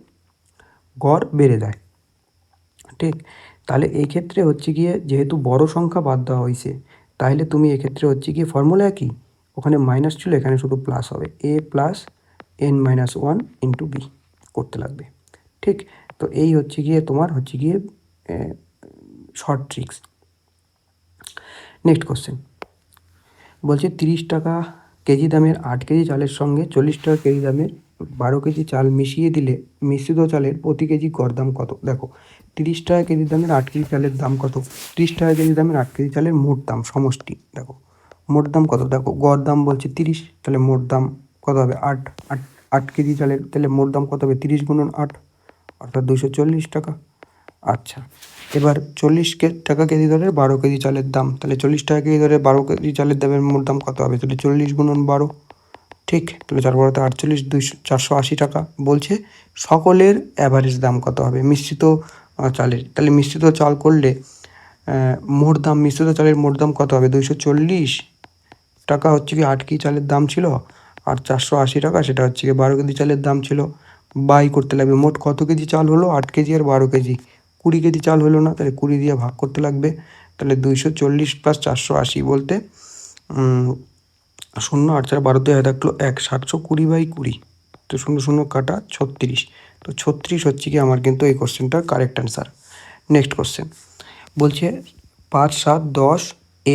গড় বেড়ে যায়। ঠিক, তাহলে এই ক্ষেত্রে হচ্ছে গিয়ে যেহেতু বড় সংখ্যা বাদ দেওয়া হয়েছে, তাহলে তুমি এক্ষেত্রে হচ্ছে গিয়ে ফর্মুলা কি, ওখানে মাইনাস ছিল, এখানে শুধু প্লাস হবে, a plus n minus 1 into b করতে লাগবে। ঠিক, তো এই হচ্ছে গিয়ে তোমার হচ্ছে গিয়ে শর্ট ট্রিক্স। নেক্সট কোশ্চেন বলছে 30 টাকা কেজি দামের 8 কেজি চালের সঙ্গে 40 টাকা কেজি দামের 12 কেজি চাল মিশিয়ে দিলে মিশ্রিত চালের প্রতি কেজি গড় দাম কত। দেখো 30 টাকা কেজি দামের 8 কেজি চালের দাম কত, 30 টাকা কেজি দামের 8 কেজি চালের মোট দাম সমষ্টি, দেখো মোট দাম কত, দেখো গড় দাম বলছে 30, তাহলে মোট দাম কত হবে 8, 8 কেজি চালের, তাহলে মোট দাম কত হবে 30 গুণন 8, অর্থাৎ 240 টাকা। আচ্ছা, এবার 40 টাকা কেজি দরের 12 কেজি চালের দাম, তাহলে 40 টাকা কেজি দরের 12 কেজি চালের দামের মোট দাম কত হবে, তাহলে 40 গুণন 12, ঠিক, তাহলে 4 48, 480 টাকা। বলছে সকলের অ্যাভারেজ দাম কত হবে মিশ্রিত চালের, তাহলে মিশ্রিত চাল করলে মোট দাম, মিশ্রিত চালের মোট দাম কত হবে, 240 টাকা হচ্ছে কি 8 কেজি চালের দাম ছিল, আর 480 টাকা সেটা হচ্ছে কি 12 কেজি চালের দাম ছিল। বাই করতে লাগবে, মোট কত কেজি চাল হলো, 8 কেজি আর 12 কেজি, 20 কেজি চাল হলো না, তাহলে 20 দিয়ে ভাগ করতে লাগবে। তাহলে 240 প্লাস 480 বলতে 0 8 4 12 হয়ে থাকলো 1, 720/20, তো 0 0 কাটা 36, তো 36 হচ্ছে কি আমার কিন্তু এই কোশ্চেনটার কারেক্ট অ্যান্সার। নেক্সট কোশ্চেন বলছে 5 7 10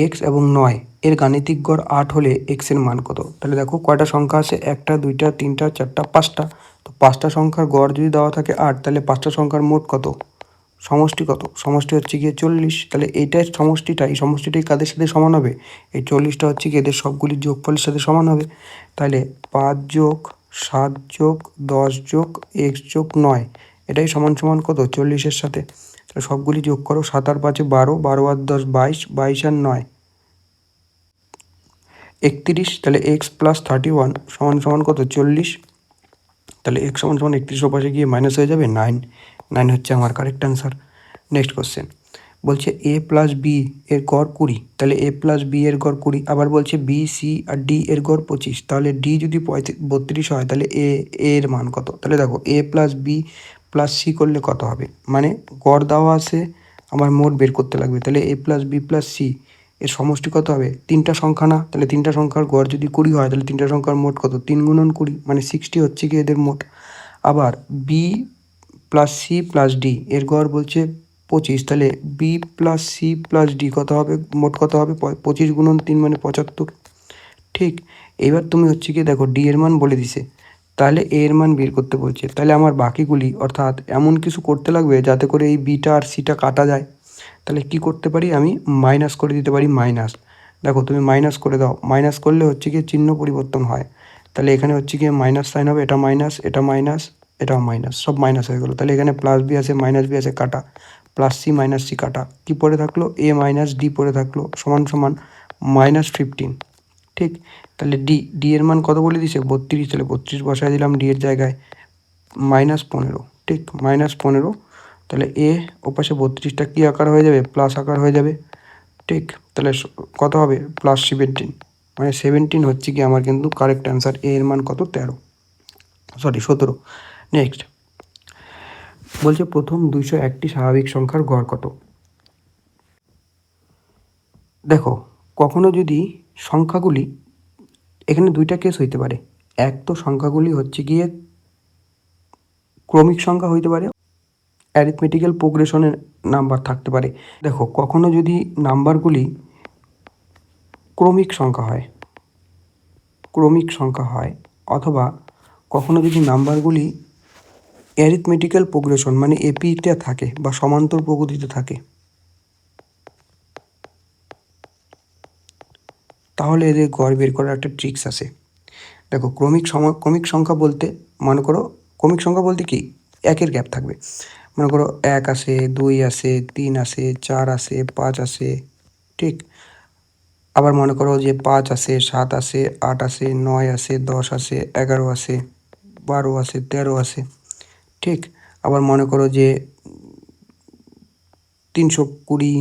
x এবং 9 এর গাণিতিক গড় 8 হলে x এর মান কত। তাহলে দেখো কয়টা সংখ্যা আছে, 1টা 2টা 3টা 4টা 5টা, তো 5টা সংখ্যার গড় যদি দেওয়া থাকে 8, তাহলে 5টা সংখ্যার মোট কত, সমষ্টি কত, সমষ্টি হচ্ছে গিয়ে 40, তাহলে এইটার সমষ্টিটাই কাদের সাথে সমান হবে, এই 40টা হচ্ছে কি এদের সবগুলির যোগফলের সাথে সমান হবে। তাহলে 5 যোগ 7 যোগ 10 যোগ x যোগ 9 এটাই সমান সমান কত, 40-এর সাথে, তাহলে সবগুলি যোগ করো, 7 আর 5 12, 12 আর 10 22, 22 আর 9 31, তাহলে x প্লাস 31 সমান সমান কত 40, তাহলে x সমান সমান 31 ওপাশে গিয়ে মাইনাস হয়ে যাবে 9, 9 হচ্ছে আমার কারেক্ট অ্যান্সার। নেক্সট কোশ্চেন বলছে a প্লাস বি এর গড় 20, তাহলে a প্লাস বি এর গড় 20, আবার বলছে বি সি আর ডি এর গড় 25, তাহলে ডি যদি 32 হয় তাহলে এর মান কত। তাহলে দেখো a plus b plus c করলে কত হবে, মানে গড় দেওয়া আছে, আমার মোট বের করতে লাগবে, তাহলে a plus b plus c এর সমষ্টি কত হবে, 3টা সংখ্যা না, তাহলে 3টা সংখ্যার গড় যদি 20 হয়, তাহলে 3টা সংখ্যার মোট কত, 3 গুণন 20 মানে 60 হচ্ছে কি এদের মোট। আবার b plus c plus d এর গড় বলছে 25, তাহলে b plus c plus d কত হবে, মোট কত হবে 25 গুণন 3 মানে 75। ঠিক, এইবার তুমি হচ্ছে কি দেখো ডি এর মান বলে দিছে, তাহলে এ এর মান বের করতে বলছে, তাহলে আমার বাকিগুলি অর্থাৎ এমন কিছু করতে লাগবে যাতে করে এই বিটা আর সিটা কাটা যায়। তাহলে কি করতে পারি, আমি মাইনাস করে দিতে পারি, মাইনাস, দেখো তুমি মাইনাস করে দাও, মাইনাস করলে হচ্ছে গিয়ে চিহ্ন পরিবর্তন হয়, তাহলে এখানে হচ্ছে গিয়ে মাইনাস সাইন হবে, এটা মাইনাস, এটা মাইনাস, এটাও মাইনাস, সব মাইনাস হয়ে গেলো, তাহলে এখানে প্লাস বি আছে মাইনাস বি আছে কাটা, প্লাস সি মাইনাস সি কাটা, কী পড়ে থাকলো এ মাইনাস ডি পড়ে থাকলো, সমান সমান -15। ঠিক, তাহলে ডি এর মান কত বলে দিছে 32, তাহলে 32 বসায় দিলাম ডি এর জায়গায়, -15, ঠিক -15, তাহলে এ ওপাশে 32টা কী আকার হয়ে যাবে, প্লাস আকার হয়ে যাবে। ঠিক, তাহলে কত হবে +17, মানে 17 হচ্ছে কি আমার কিন্তু কারেক্ট অ্যান্সার, এর মান কত 17। নেক্সট বলছে প্রথম 201টি স্বাভাবিক সংখ্যার গড় কত। দেখো কখনো যদি সংখ্যাগুলি, এখানে দুইটা কেস হইতে পারে, এক তো সংখ্যাগুলি হচ্ছে গিয়ে ক্রমিক সংখ্যা হইতে পারে, অ্যারিথমেটিক্যাল প্রোগ্রেশনের নাম্বার থাকতে পারে। দেখো কখনো যদি নাম্বারগুলি ক্রমিক সংখ্যা হয় অথবা কখনো যদি নাম্বারগুলি অ্যারিথমেটিক্যাল প্রোগ্রেশন মানে এপিতে থাকে বা সমান্তর প্রগতিতে থাকে, তাহলে এদের গড় বের করার একটা ট্রিক্স আছে। দেখো ক্রমিক সংখ্যা বলতে মনে করো, ক্রমিক সংখ্যা বলতে কি, একের গ্যাপ থাকবে। মনে করো 1 আসে, 2 আসে, 3 আসে, 4 আসে, 5 আসে, ঠিক। আবার মনে করো যে 5 আসে, 7 আসে, 8 আসে, 9 আসে, 10 আসে, 11 আসে, 12 আসে, 13 আসে, ঠিক। আবার মনে করো যে 320,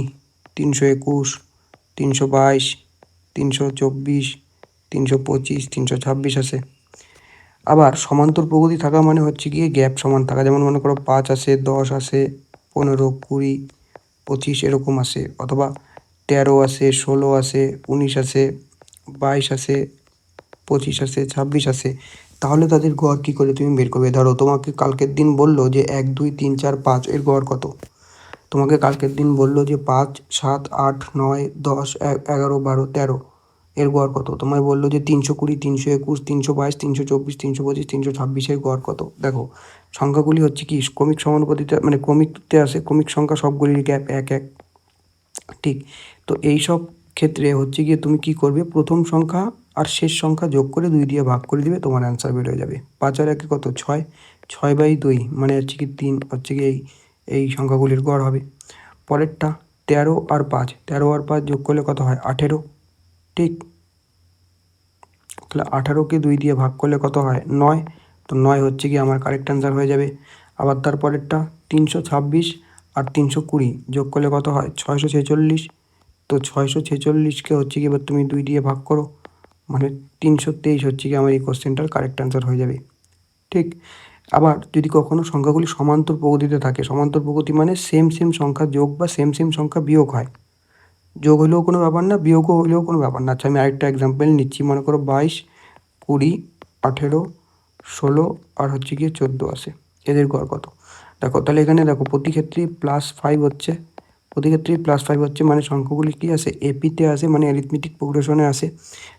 321, 322, 324, 325, 326 আসে। আবার সমান্তর প্রগতি থাকা মানে হচ্ছে গিয়ে গ্যাপ সমান থাকা, যেমন মনে করো 5 আসে, 10 আসে, 15, 20, 25 এরকম আসে, অথবা 13 আসে, 16 আসে, 19 আসে, 22 আসে, 25 আসে, 26 আসে। তাহলে তাদের গড় কী করে তুমি বের করবে? ধরো তোমাকে কালকের দিন বললো যে 1, 2, 3, 4, 5 এর গড় কত। তোমাকে কালকের দিন বললো যে 5, 7, 8, 9, 10, 11, 12, 13 এর গড় কত। তোমায় বললো যে 320, 321, 322, 324, 325, 326 এর গড় কত। দেখো সংখ্যাগুলি হচ্ছে কি ক্রমিক সমানুপাতিতে মানে ক্রমিকতে আসে, ক্রমিক সংখ্যা সবগুলির গ্যাপ 1 1, ঠিক। তো এই সব ক্ষেত্রে হচ্ছে গিয়ে তুমি কি করবে, প্রথম সংখ্যা আর শেষ সংখ্যা যোগ করে 2 দিয়ে ভাগ করে দিবে, তোমার অ্যান্সার বের হয়ে যাবে। 5 আর 1 কত, 6, 6/2 মানে হচ্ছে কি 3 হচ্ছে কি এই সংখ্যাগুলির গড় হবে। পরেরটা 13 আর 5, 13 আর 5 যোগ করলে কত হয়, 18, ঠিক। তাহলে 18কে 2 দিয়ে ভাগ করলে কত হয়, 9। তো 9 হচ্ছে কি আমার কারেক্ট অ্যান্সার হয়ে যাবে। আবার তারপরেরটা 326 আর 320 যোগ করলে কত হয়, 646। তো 646কে হচ্ছে কি এবার তুমি 2 দিয়ে ভাগ করো, মানে 323 হচ্ছে কি আমার এই কোশ্চেনটার কারেক্ট অ্যান্সার হয়ে যাবে, ঠিক। আবার যদি কখনো সংখ্যাগুলি সমান্তর প্রগতিতে থাকে, সমান্তর প্রগতি মানে সেম সংখ্যা যোগ বা সেম সংখ্যা বিয়োগ হয়, যোগ হলেও কোনো ব্যাপার না, বিয়োগও হলেও কোনো ব্যাপার না। আচ্ছা আমি আরেকটা এক্সাম্পল নিচ্ছি, মনে করো 22, 20, 18, 16 আর হচ্ছে গিয়ে 14 আসে, এদের গড় কত। দেখো তাহলে এখানে দেখো প্রতি ক্ষেত্রেই +5 হচ্ছে, প্রতি ক্ষেত্রেই +5 হচ্ছে, মানে সংখ্যাগুলি কী আসে, এপিতে আসে, মানে অ্যারিথমেটিক প্রোগ্রেশনে আসে।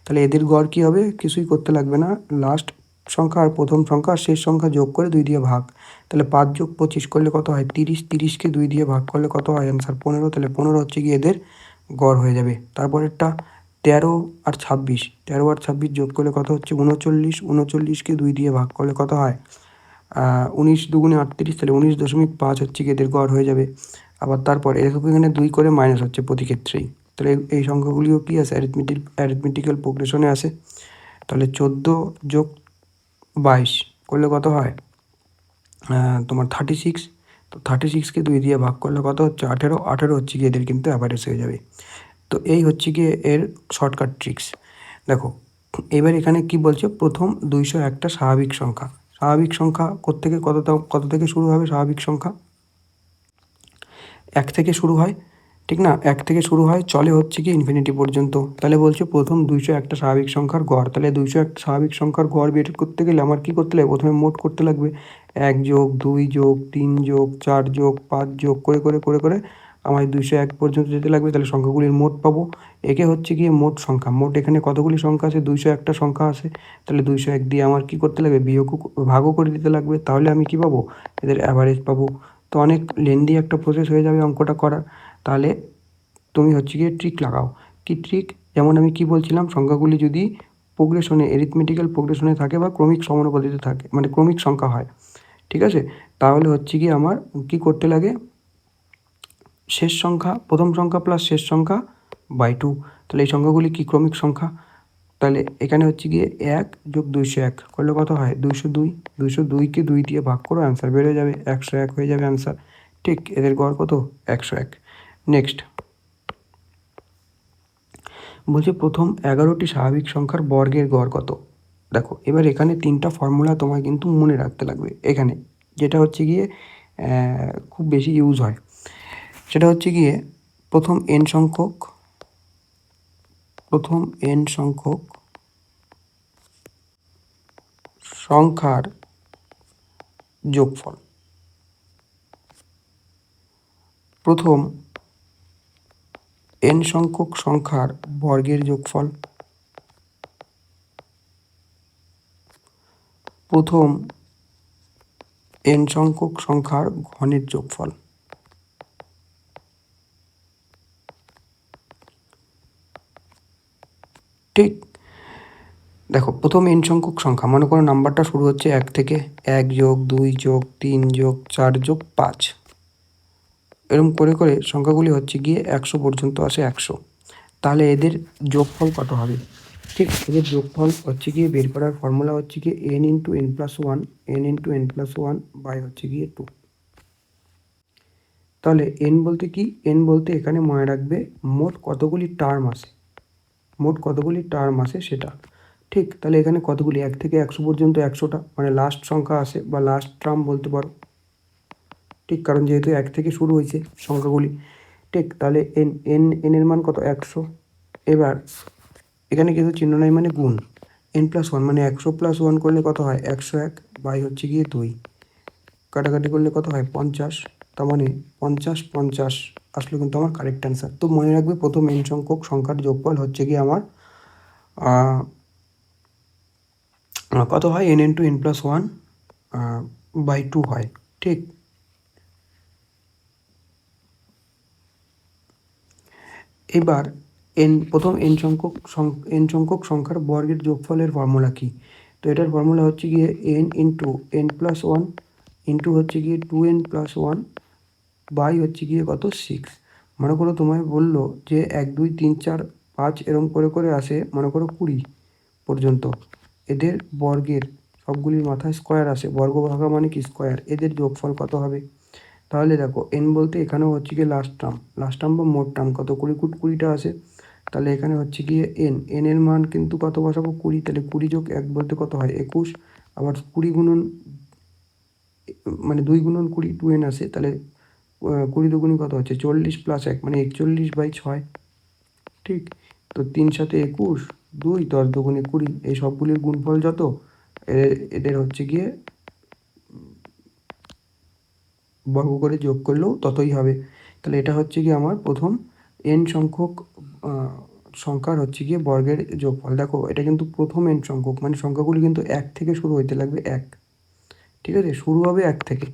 তাহলে এদের গড় কী হবে, কিছুই করতে লাগবে না, লাস্ট সংখ্যা আর প্রথম সংখ্যা আর শেষ সংখ্যা যোগ করে 2 দিয়ে ভাগ। তাহলে 5 যোগ 25 করলে কত হয়, 30, 30কে 2 দিয়ে ভাগ করলে কত হয় অ্যান্সার 15। তাহলে 15 হচ্ছে গিয়ে এদের গড় হয়ে যাবে। তারপরেরটা 13 আর 26, 13 আর 26 যোগ করলে কত হচ্ছে 39, 39কে 2 দিয়ে ভাগ করলে কত হয় 19 দুগুণে 38, তাহলে 19.5 হচ্ছে গিয়ে এদের গড় হয়ে যাবে। আবার তারপর এরকম এখানে 2 করে মাইনাস হচ্ছে প্রতি ক্ষেত্রেই, তাহলে এই সংখ্যাগুলিও কি আছে, অ্যারিথমেটিক্যাল প্রোগ্রেশনে আসে। তাহলে 14 যোগ 22 করলে কত হয় তোমার 36। তো 36কে 2 দিয়ে ভাগ করলে কত হচ্ছে 18, 18 হচ্ছে গিয়ে এদের কিন্তু অ্যাভারেজ হয়ে যাবে। তো এই হচ্ছে গিয়ে এর শর্টকাট ট্রিক্স। দেখো এবার এখানে কি বলছে, প্রথম 201টা স্বাভাবিক সংখ্যা, স্বাভাবিক সংখ্যা কোত্থেকে কত থেকে শুরু হবে, স্বাভাবিক সংখ্যা 1 থেকে শুরু হয়, ঠিক না, 1 থেকে শুরু হয়, চলে হচ্ছে কি ইনফিনিটি পর্যন্ত। তাহলে বলছে প্রথম 201টা স্বাভাবিক সংখ্যার গড়, তাহলে 201টা স্বাভাবিক সংখ্যার গড় বের করতে গেলে আমার কী করতে লাগবে, প্রথমে মোট করতে লাগবে, 1 যোগ 2 যোগ 3 যোগ 4 যোগ 5 যোগ করে করে করে করে আমার 201 পর্যন্ত যেতে লাগবে। তাহলে সংখ্যাগুলির মোট পাবো, একে হচ্ছে গিয়ে মোট সংখ্যা। মোট এখানে কতগুলি সংখ্যা আছে, 201টা সংখ্যা আছে। তাহলে 201 দিয়ে আমার কী করতে লাগবে, ভাগও করে দিতে লাগবে, তাহলে আমি কী পাবো, এদের অ্যাভারেজ পাবো। তো অনেক লেন্দি একটা প্রসেস হয়ে যাবে অঙ্কটা করার। তাহলে তুমি হচ্ছে গিয়ে ট্রিক লাগাও। কি ট্রিক, যেমন আমি কি বলছিলাম, সংখ্যাগুলি যদি প্রোগ্রেশনে অ্যারিথমেটিক্যাল প্রোগ্রেশনে থাকে বা ক্রমিক সমানুপাতিতে থাকে মানে ক্রমিক সংখ্যা হয়, ঠিক আছে, তাহলে হচ্ছে গিয়ে আমার কি করতে লাগে, শেষ সংখ্যা প্রথম সংখ্যা প্লাস শেষ সংখ্যা বাই 2। তাহলে এই সংখ্যাগুলি কি ক্রমিক সংখ্যা। তাহলে এখানে হচ্ছে গিয়ে 1 যোগ 201 করলে কত হয় 202, 202কে 2 দিয়ে ভাগ করো, অ্যান্সার বেড়ে যাবে 101 হয়ে যাবে অ্যান্সার, ঠিক। এদের গড় কত, 101। নেক্সট বলছে প্রথম 11টি স্বাভাবিক সংখ্যার বর্গের গড় কত। দেখো এবার এখানে 3টা ফর্মুলা তোমায় কিন্তু মনে রাখতে লাগবে এখানে, যেটা হচ্ছে গিয়ে খুব বেশি ইউজ হয়। সেটা হচ্ছে গিয়ে প্রথম এন সংখ্যক সংখ্যার যোগফল। প্রথম এন সংখ্যক সংখ্যার বর্গের যোগফল। প্রথম এন সংখ্যক সংখ্যার ঘনের যোগফল। ঠিক, দেখো প্রথম এন সংখ্যক সংখ্যা, মনে করো নাম্বারটা শুরু হচ্ছে 1 থেকে, 1 যোগ 2 যোগ 3 যোগ 4 যোগ 5, এরকম করে করে সংখ্যাগুলি হচ্ছে গিয়ে 100 পর্যন্ত আসে 100। তাহলে এদের যোগফল কত হবে? ঠিক, এদের যোগফল হচ্ছে গিয়ে বের করার ফর্মুলা হচ্ছে গিয়ে n into n plus one, by হচ্ছে গিয়ে 2। তাহলে n বলতে কি? n বলতে এখানে মনে রাখবে মোট কতগুলি টার্ম আসে সেটা। ঠিক, তাহলে এখানে কতগুলি? 1 থেকে 100 পর্যন্ত 100টা, মানে লাস্ট সংখ্যা আসে বা লাস্ট টার্ম বলতে পারো। ঠিক, কারণ যেহেতু 1 থেকে শুরু হয়েছে সংখ্যাগুলি। ঠিক, তাহলে এন এর মান কত? 100। এবার এখানে কিন্তু চিহ্ন নাই মানে গুণ, n+1 মানে 100 + 1 করলে কত হয়? 101 বাই হচ্ছে গিয়ে 2, কাটাকাটি করলে কত হয়? 50। তার মানে 50 আসলে কিন্তু আমার কারেক্ট অ্যান্সার। তো মনে রাখবে প্রথম এন সংখ্যক সংখ্যার যোগফল হচ্ছে গিয়ে আমার কত হয়? n×n+1 বাই 2 হয়। ঠিক, এবার প্রথম এন সংখ্যক সংখ্যার বর্গের যোগফলের ফর্মুলা কি? তো এটার ফর্মুলা হচ্ছে গিয়ে n×n+1 ইন্টু হচ্ছে গিয়ে 2n+1 বাই হচ্ছে গিয়ে কত? 6। মনে করো তোমায় বললো যে 1 2 3 4 5 এরকম করে করে আসে মনে করো 20 পর্যন্ত, এদের বর্গের সবগুলির মাথায় স্কোয়ার আসে, বর্গ ভাগা মানে কি? স্কোয়ার। এদের যোগফল কত হবে? তাহলে দেখো n বলতে এখানেও হচ্ছে গিয়ে লাস্ট টার্ম বা মোট টার্ম কত? 20টা আসে। তাহলে এখানে হচ্ছে গিয়ে n এর মান কিন্তু কত বসাবো? 20। তাহলে 20 যোগ 1 বলতে কত হয়? 21। আবার 20 গুণন মানে 2 গুণন 20 2n আসে, তাহলে 20 দুগুণি কত হচ্ছে? 40 + 1 মানে 41/6। ঠিক, তো 3 7 21, 2 10 দুগুণে 20, এই সবগুলির গুণফল যত এদের হচ্ছে গিয়ে বর্গ করে যোগ করলেও ততই হবে। তাহলে এটা হচ্ছে গিয়ে আমার প্রথম n সংখ্যক সংখ্যার হচ্ছে গিয়ে বর্গের যোগফল। দেখো এটা কিন্তু প্রথম n সংখ্যক, মানে সংখ্যাগুলি কিন্তু 1 থেকে শুরু হইতে লাগবে 1। ঠিক আছে, শুরু হবে 1 থেকে,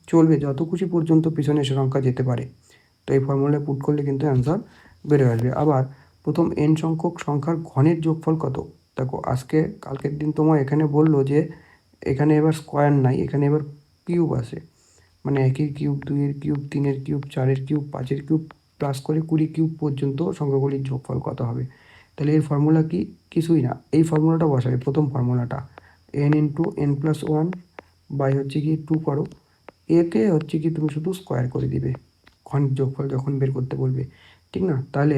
চলবে যত খুশি পর্যন্ত পিছনে সে সংখ্যা যেতে পারে। তো এই ফর্মুলায় পুট করলে কিন্তু অ্যান্সার বেড়ে আসবে। আবার প্রথম n সংখ্যক সংখ্যার ঘনের যোগফল কত? দেখো কালকের দিন তোমার এখানে বললো যে এখানে এবার স্কোয়ার নাই, এখানে এবার কিউব আসে, মানে 1-এর কিউব, 2-এর কিউব, 3-এর কিউব, 4-এর কিউব, 5-এর কিউব প্লাস করে 20 কিউব পর্যন্ত সংখ্যাগুলির যোগফল কত হবে? তাহলে এর ফর্মুলা কি? কিছুই না, এই ফর্মুলাটা বসাবে, প্রথম ফর্মুলাটা n×n+1 বাই হচ্ছে কি 2 করো, একে হচ্ছে কি তুমি শুধু স্কোয়ার করে দিবে ঘনের যোগফল যখন বের করতে বলবে। ঠিক না? তাহলে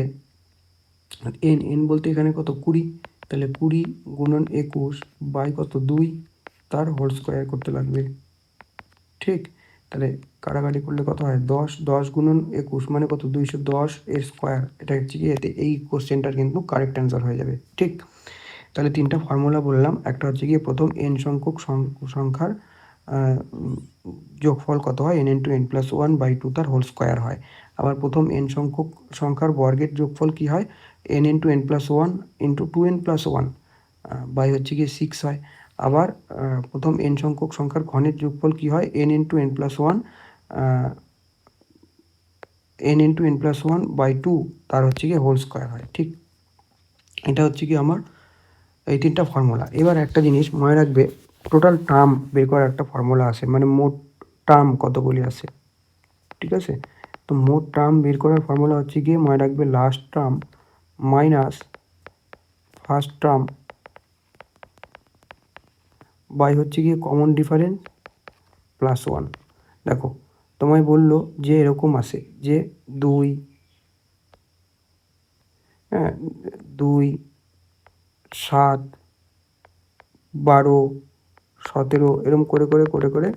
n বলতে এখানে কত? 20। তাহলে 20 গুণন 21 বাই কত? 2, তার হোল স্কোয়ার করতে লাগবে। ঠিক, তাহলে কাটাকাটি করলে কত হয়? 10 গুণন 21 মানে কত? 210 এর স্কোয়ার। এটা হচ্ছে কি এতে এই কোশ্চেনটার কিন্তু কারেক্ট অ্যান্সার হয়ে যাবে। ঠিক, তাহলে 3টা ফর্মুলা বললাম, একটা হচ্ছে গিয়ে প্রথম n সংখ্যক সংখ্যার যোগফল কত হয়? n×n+1 বাই 2 তার হোল স্কোয়ার হয়। আবার প্রথম n সংখ্যক সংখ্যার বর্গের যোগফল কি হয়? n×n+1 ইন্টু 2n+1 বাই হচ্ছে গিয়ে 6 হয়। আবার প্রথম n সংখ্যক সংখ্যার ঘনের যোগফল কি হয়? n×n+1 বাই 2 তার হচ্ছে গিয়ে হোল স্কোয়ার হয়। ঠিক, এটা হচ্ছে কি আমার এই 3টা ফর্মুলা। এবার একটা জিনিস মনে রাখবে, টোটাল টার্ম বের করার একটা ফর্মুলা আছে, মানে মোট টার্ম কতগুলি আছে। ঠিক আছে, তো মোট টার্ম বের করার ফর্মুলা হচ্ছে গিয়ে মনে রাখবে last term minus first term by হচ্ছে গিয়ে কমন ডিফারেন্স +1। দেখো তোমায় বললো যে এরকম আসে যে 2, হ্যাঁ 2, 7, 12, 17 এরকম করে করে করে করে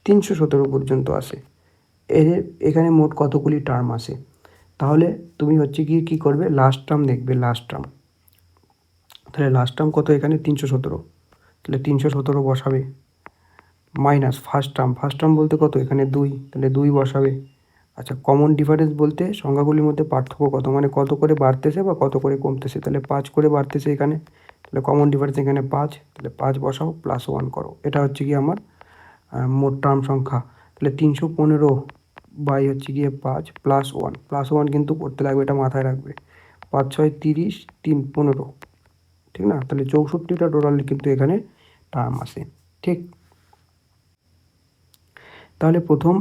317 পর্যন্ত আসে। এদের এখানে মোট কতগুলি টার্ম আসে? তাহলে তুমি হচ্ছে গিয়ে কী করবে, লাস্ট টার্ম দেখবে, লাস্ট টার্ম। তাহলে লাস্ট টার্ম কত এখানে? 317। তাহলে 317 বসাবে, মাইনাস ফার্স্ট টার্ম বলতে কত এখানে 2, তাহলে 2 বসাবে। আচ্ছা, কমন ডিফারেন্স বলতে সংখ্যাগুলির মধ্যে পার্থক্য কত, মানে কত করে বাড়তেছে বা কত করে কমতেছে। তাহলে 5 করে বাড়তেছে এখানে, তাহলে কমন ডিফারেন্স এখানে 5, তাহলে 5 বসাও, +1 করো। এটা হচ্ছে গিয়ে আমার মোট টার্ম সংখ্যা। তাহলে 315 বাই হচ্ছে গিয়ে 5 +1 কিন্তু করতে লাগবে, এটা মাথায় রাখবে। 5 6 30, 3 15, ঠিক না? তাহলে 64টা টোটালি কিন্তু এখানে টার্ম আসে, ঠিক। তাহলে প্রথম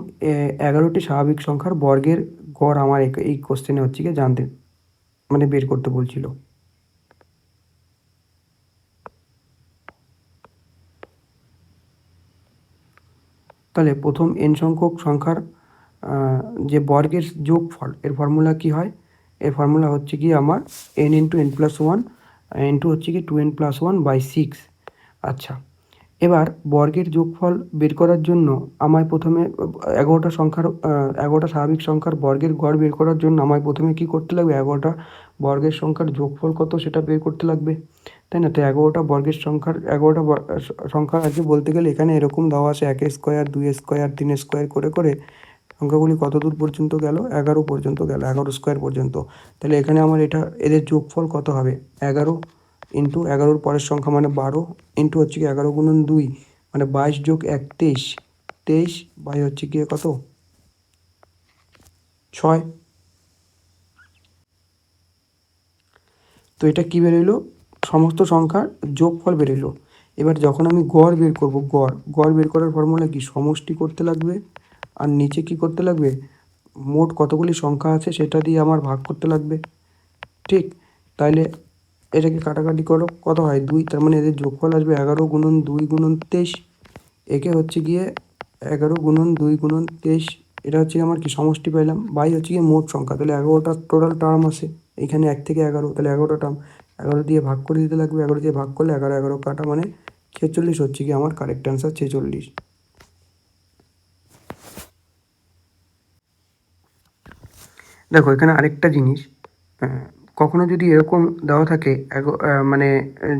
11টি স্বাভাবিক সংখ্যার বর্গের গড় আমার এই কোশ্চেনে হচ্ছে গিয়ে জানতে, মানে বের করতে বলছিল। তাহলে প্রথম n সংখ্যক সংখ্যার যে বর্গের যোগফল, এর ফর্মুলা কি হয়? এর ফর্মুলা হচ্ছে কি আমার n × n+1 ইন্টু হচ্ছে কি 2n+1/6। আচ্ছা, এবার বর্গের যোগফল বের করার জন্য আমায় প্রথমে 11টা স্বাভাবিক সংখ্যার বর্গের গড় বের করার জন্য আমায় প্রথমে কী করতে লাগবে? 11টা বর্গের সংখ্যার যোগফল কত সেটা বের করতে লাগবে, তাই না? তো 11টা বর্গের সংখ্যার 11টা সংখ্যা আছে বলতে গেলে এখানে এরকম দেওয়া আছে 1 স্কোয়ার, 2 স্কোয়ার, 3 স্কোয়ার করে করে সংখ্যাগুলি কত দূর পর্যন্ত গেল? 11 পর্যন্ত গেল, 11 স্কোয়ার পর্যন্ত। তাহলে এখানে আমার এদের যোগফল কত হবে? 11 ইন্টু 11-র পরের সংখ্যা মানে 12 ইন্টু হচ্ছে কি 11 × 2 মানে 22 + 1 23, 23 বাই হচ্ছে গিয়ে কত? 6। তো এটা কী বেরোলো? সমস্ত সংখ্যার যোগফল বেরোলো। এবার যখন আমি গড় বের করব, গড় বের করার ফর্মুলা কি? সমষ্টি করতে লাগবে, আর নিচে কি করতে লাগবে? মোট কতগুলি সংখ্যা আছে সেটা দিয়ে আমার ভাগ করতে লাগবে, ঠিক। তাইলে এটাকে কাটাকাটি করো, কত হয়? 2, তার মানে এদের যোগফল আসবে 11 × 2 × 23। একে হচ্ছে গিয়ে 11 × 2 × 23, এটা হচ্ছে আমার কি সমষ্টি পাইলাম, বাই হচ্ছে গিয়ে মোট সংখ্যা। তাহলে 11টা টোটাল টার্ম আসে এখানে, 1 থেকে 11, তাহলে 11টা টার্ম 11 দিয়ে ভাগ করে দিতে লাগবে। 11 দিয়ে ভাগ করলে 11 11 কাটা মানে 46 হচ্ছে কি আমার কারেক্ট অ্যান্সার, 46। দেখো এখানে আরেকটা জিনিস, কখনো যদি এরকম দেওয়া থাকে মানে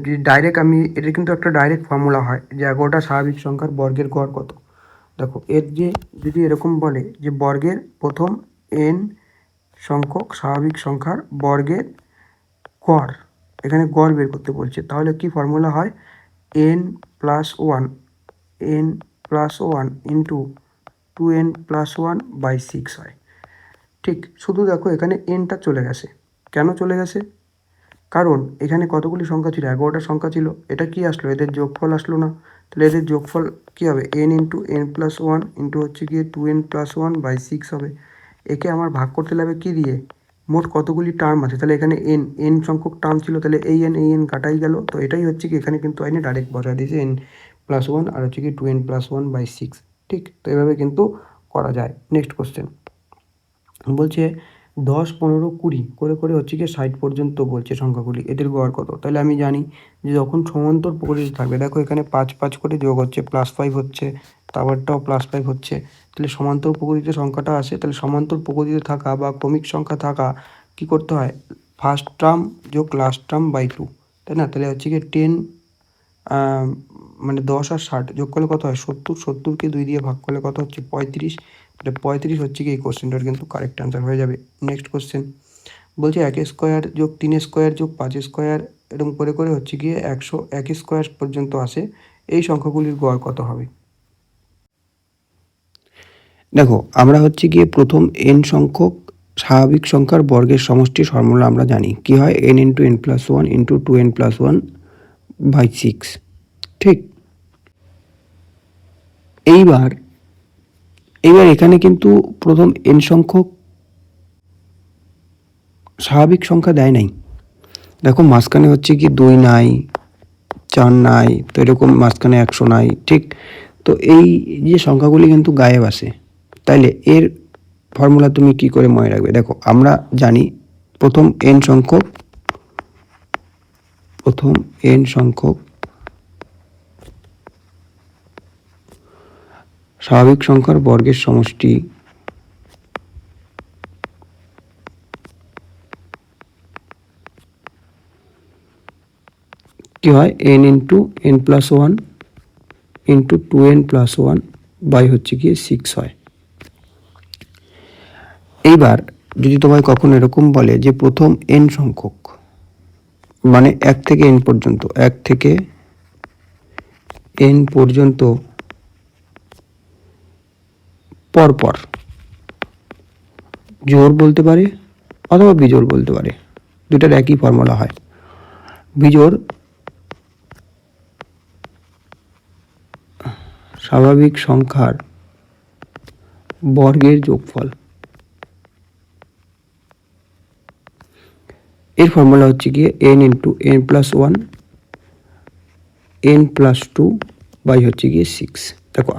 যদি ডাইরেক্ট, আমি এটা কিন্তু একটা ডাইরেক্ট ফর্মুলা হয় যে 11টা স্বাভাবিক সংখ্যার বর্গের গড় কত। দেখো এর যে যদি এরকম বলে যে বর্গের প্রথম n সংখ্যক স্বাভাবিক সংখ্যার বর্গের গড়, এখানে গড় বের করতে বলছে, তাহলে কি ফর্মুলা হয়? n+1 ইন্টু 2n+1/6 হয়, ঠিক। শুধু দেখো এখানে nটা চলে গেছে, কেন চলে গেছে? কারণ এখানে কতগুলি সংখ্যা ছিল? 11টা সংখ্যা ছিল। এটা কি আসলো? এদের যোগফল আসলো না। তাহলে এদের যোগফল কী হবে? n × n+1 ইন্টু হচ্ছে গিয়ে 2n+1/6 হবে। একে আমার ভাগ করতে লাগবে কী দিয়ে? মোট কতগুলি টার্ম আছে, তাহলে এখানে n সংখ্যক টার্ম ছিল, তাহলে এই n কাটাই গেল। তো এটাই হচ্ছে কি এখানে কিন্তু আইনে ডাইরেক্ট বসায় দিয়েছে n+1 আর হচ্ছে কি 2n+1/6, ঠিক। তো এভাবে কিন্তু করা যায়। নেক্সট কোশ্চেন বলছে 10 15 20 করে করে হচ্ছে গিয়ে 60 পর্যন্ত বলছে সংখ্যাগুলি, এদের গড় কত? তাহলে আমি জানি যে যখন সমান্তর প্রকৃতি থাকবে, দেখো এখানে 5 5 করে যোগ হচ্ছে, +5 হচ্ছে, তারপরটাও +5 হচ্ছে। তাহলে সমান্তর প্রকৃতিতে সংখ্যাটা আসে, তাহলে সমান্তর প্রকৃতিতে থাকা বা ক্রমিক সংখ্যা থাকা কি করতে হয়? ফার্স্ট টার্ম যোগ লাস্ট টার্ম বাই 2, তাই না? তাহলে হচ্ছে গিয়ে 10 মানে 10 আর 60 যোগ করলে কত হয়? 70, 70কে 2 দিয়ে ভাগ করলে কত হচ্ছে? 35। তাহলে 35 হচ্ছে কি এই কোশ্চেনটার কিন্তু কারেক্ট অ্যান্সার হয়ে যাবে। নেক্সট কোশ্চেন বলছে 1 স্কোয়ার যোগ 3 স্কোয়ার যোগ 5 স্কোয়ার এরকম করে করে হচ্ছে গিয়ে 101 স্কোয়ার পর্যন্ত আসে, এই সংখ্যাগুলির গড় কত হবে? দেখো আমরা হচ্ছে গিয়ে প্রথম n সংখ্যক স্বাভাবিক সংখ্যার বর্গের সমষ্টির ফর্মুলা আমরা জানি কি হয়? n × n+1 ইন্টু 2n+1/6, ঠিক। এইবার এখানে কিন্তু প্রথম n সংখ্যক স্বাভাবিক সংখ্যা দেয় নাই। দেখো মাঝখানে হচ্ছে কি 2 নাই, 4 নাই, তো এরকম মাঝখানে 100 নাই, ঠিক। তো এই যে সংখ্যাগুলি কিন্তু গায়েব আসে, তাইলে এর ফর্মুলা তুমি কি করে মনে রাখবে? দেখো আমরা জানি প্রথম n সংখ্যক স্বাভাবিক সংখ্যার বর্গের সমষ্টি কি হয়, n into n plus one into 2n plus one by হচ্ছে গিয়ে 6 হয়। এইবার যদি তোমায় কখনো এরকম বলে যে প্রথম n সংখ্যক, মানে 1 থেকে n পর্যন্ত, 1 থেকে n পর্যন্ত পরপর জোড় বলতে পারে অথবা বিজোড় বলতে পারে, দুটার একই ফর্মুলা হয়। বিজোড় স্বাভাবিক সংখ্যার বর্গের যোগফল, এর ফর্মুলা হচ্ছে গিয়ে n into n plus one n plus two by হচ্ছে গিয়ে 6। দেখো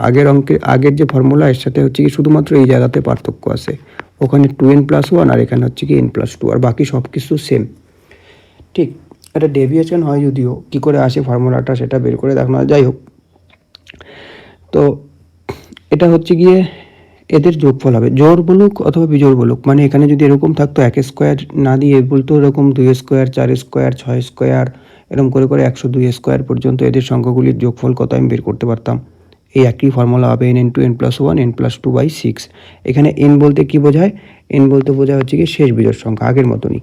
আগের যে ফর্মুলা এর সাথে হচ্ছে কি শুধুমাত্র এই জায়গাতে পার্থক্য আছে, ওখানে 2n প্লাস ওয়ান আর এখানে হচ্ছে কি n প্লাস টু, আর বাকি সব কিছু সেম। ঠিক, এটা ডেভিয়েশন হয় যদিও, কি করে আসে ফর্মুলাটা সেটা বের করে দেখো না, যাই হোক। তো এটা হচ্ছে গিয়ে এদের যোগফল হবে, জোড় বলুক অথবা বিজোড় বলুক, মানে এখানে যদি এরকম থাকতো 1 স্কোয়ার না দিয়ে বলতো এরকম 2 স্কোয়ার, 4 স্কোয়ার, 6 স্কোয়ার, এরকম করে করে 102 স্কোয়ার পর্যন্ত এদের সংখ্যাগুলির যোগফল কত আমি বের করতে পারতাম। এই একই ফর্মুলা হবে n into n plus one n plus two by 6। এখানে n বলতে কি বোঝায়, n বলতে বোঝায় হচ্ছে কি শেষ বিজোড় সংখ্যা, আগের মতনই।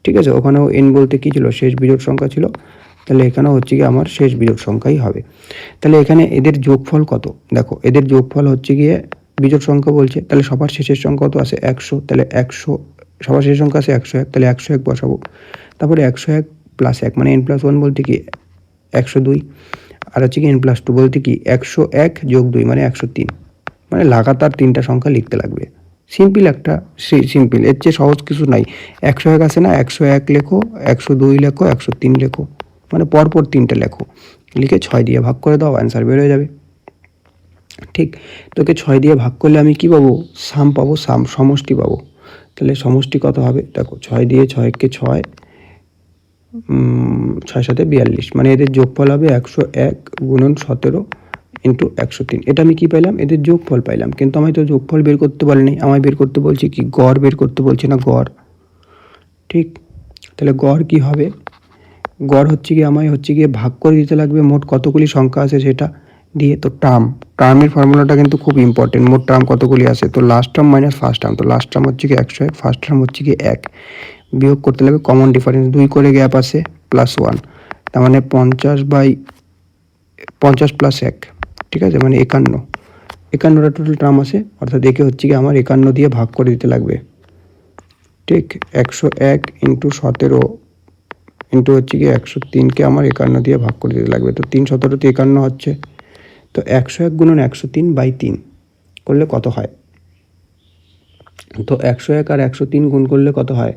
ঠিক আছে, ওখানেও n বলতে কি ছিল, শেষ বিজোড় সংখ্যা ছিল, তাহলে এখানেও হচ্ছে কি আমার শেষ বিজোড় সংখ্যাই হবে। তাহলে এখানে এদের যোগফল কত, দেখো এদের যোগফল হচ্ছে গিয়ে বিজোড় সংখ্যা বলছে, তাহলে সবার শেষের সংখ্যা কত আছে 100, তাহলে 100, সবার শেষের সংখ্যা আছে 101, তাহলে 101 বসাবো। তারপরে 101 প্লাস 1 মানে n প্লাস ওয়ান বলতে কি 102, আর হচ্ছে কি n প্লাস টু বলতে কি 101 যোগ 2 মানে 103, মানে লাগাতার তিনটা সংখ্যা লিখতে লাগবে। সিম্পল একটা, সিম্পল, এর চেয়ে সহজ কিছু নাই। 101 আছে না, 101 লেখো, 102 লেখো, 103 লেখো, মানে পরপর তিনটে লেখো, লিখে 6 দিয়ে ভাগ করে দাও, অ্যান্সার বের হয়ে যাবে। ঠিক, তোকে 6 দিয়ে ভাগ করলে আমি কি পাবো, সাম পাবো, সমষ্টি পাবো। তাহলে সমষ্টি কত হবে, দেখো 6 দিয়ে 6কে 6, 6 সাথে 42, মানে এদের যোগফল হবে 101 গুণন 17 ইন্টু 103। এটা আমি কি পাইলাম, এদের যোগফল পাইলাম, কিন্তু আমি তো যোগফল বের করতে পারিনি, আমায় বের করতে বলছি কি গড় বের করতে বলছি না, গড়। ঠিক, তাহলে গড় কি হবে, গড় হচ্ছে কি আমায় হচ্ছে গিয়ে ভাগ করে দিতে লাগবে মোট কতগুলি সংখ্যা আছে সেটা দিয়ে। তো টার্মের ফর্মুলাটা কিন্তু খুব ইম্পর্টেন্ট, মোট টার্ম কতগুলি আছে, তো last term minus first term, তো লাস্ট টার্ম হচ্ছে কি 101, ফার্স্ট টার্ম হচ্ছে কি 1, বিয়োগ করতে লাগবে কমন ডিফারেন্স, 2 করে গ্যাপ আছে প্লাস 1, তার মানে 50 প্লাস 1, ঠিক আছে, মানে 51টা টোটাল টার্ম আছে, অর্থাৎ একে হচ্ছে কি আমার 51 দিয়ে ভাগ করে দিতে লাগবে। ঠিক, 101 ইন্টু 17 ইন্টু হচ্ছে কি 103কে আমার 51 দিয়ে ভাগ করে দিতে লাগবে, তো 3 17তে 51 হচ্ছে, তো 101 গুণন 103 বাই 3 করলে কত হয়, তো 101 আর 103 গুণ করলে কত হয়,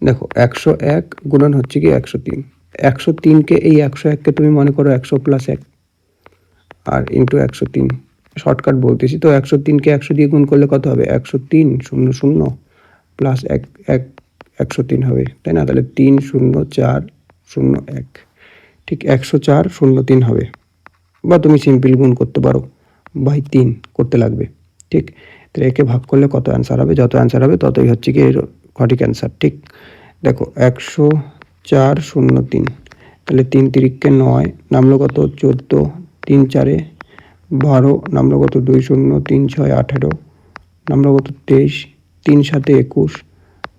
দেখো 101 গুণন হচ্ছে কি 103, 103কে এই 101কে তুমি মনে করো 100 প্লাস 1 আর ইন্টু 103, শর্টকাট বলতেছি, তো 103কে 100 দিয়ে গুণ করলে কত হবে, 103 0 0 প্লাস 1 1 103 হবে, তাই না, তাহলে 3 0 4 0 1, ঠিক 104 03 হবে, বা তুমি সিম্পল গুণ করতে পারো, বাই 3 করতে লাগবে। ঠিক, তাহলে একে ভাগ করলে কত অ্যান্সার হবে, যত অ্যান্সার হবে ততই হচ্ছে কি এর সঠিক অ্যান্সার। ঠিক, দেখো 104 03, তাহলে 3 তিরিককে 9, নামলো কত 14, 3 4 12, নামলো কত 2 0, 3 6 18, নামলো কত 23, 3 7 21,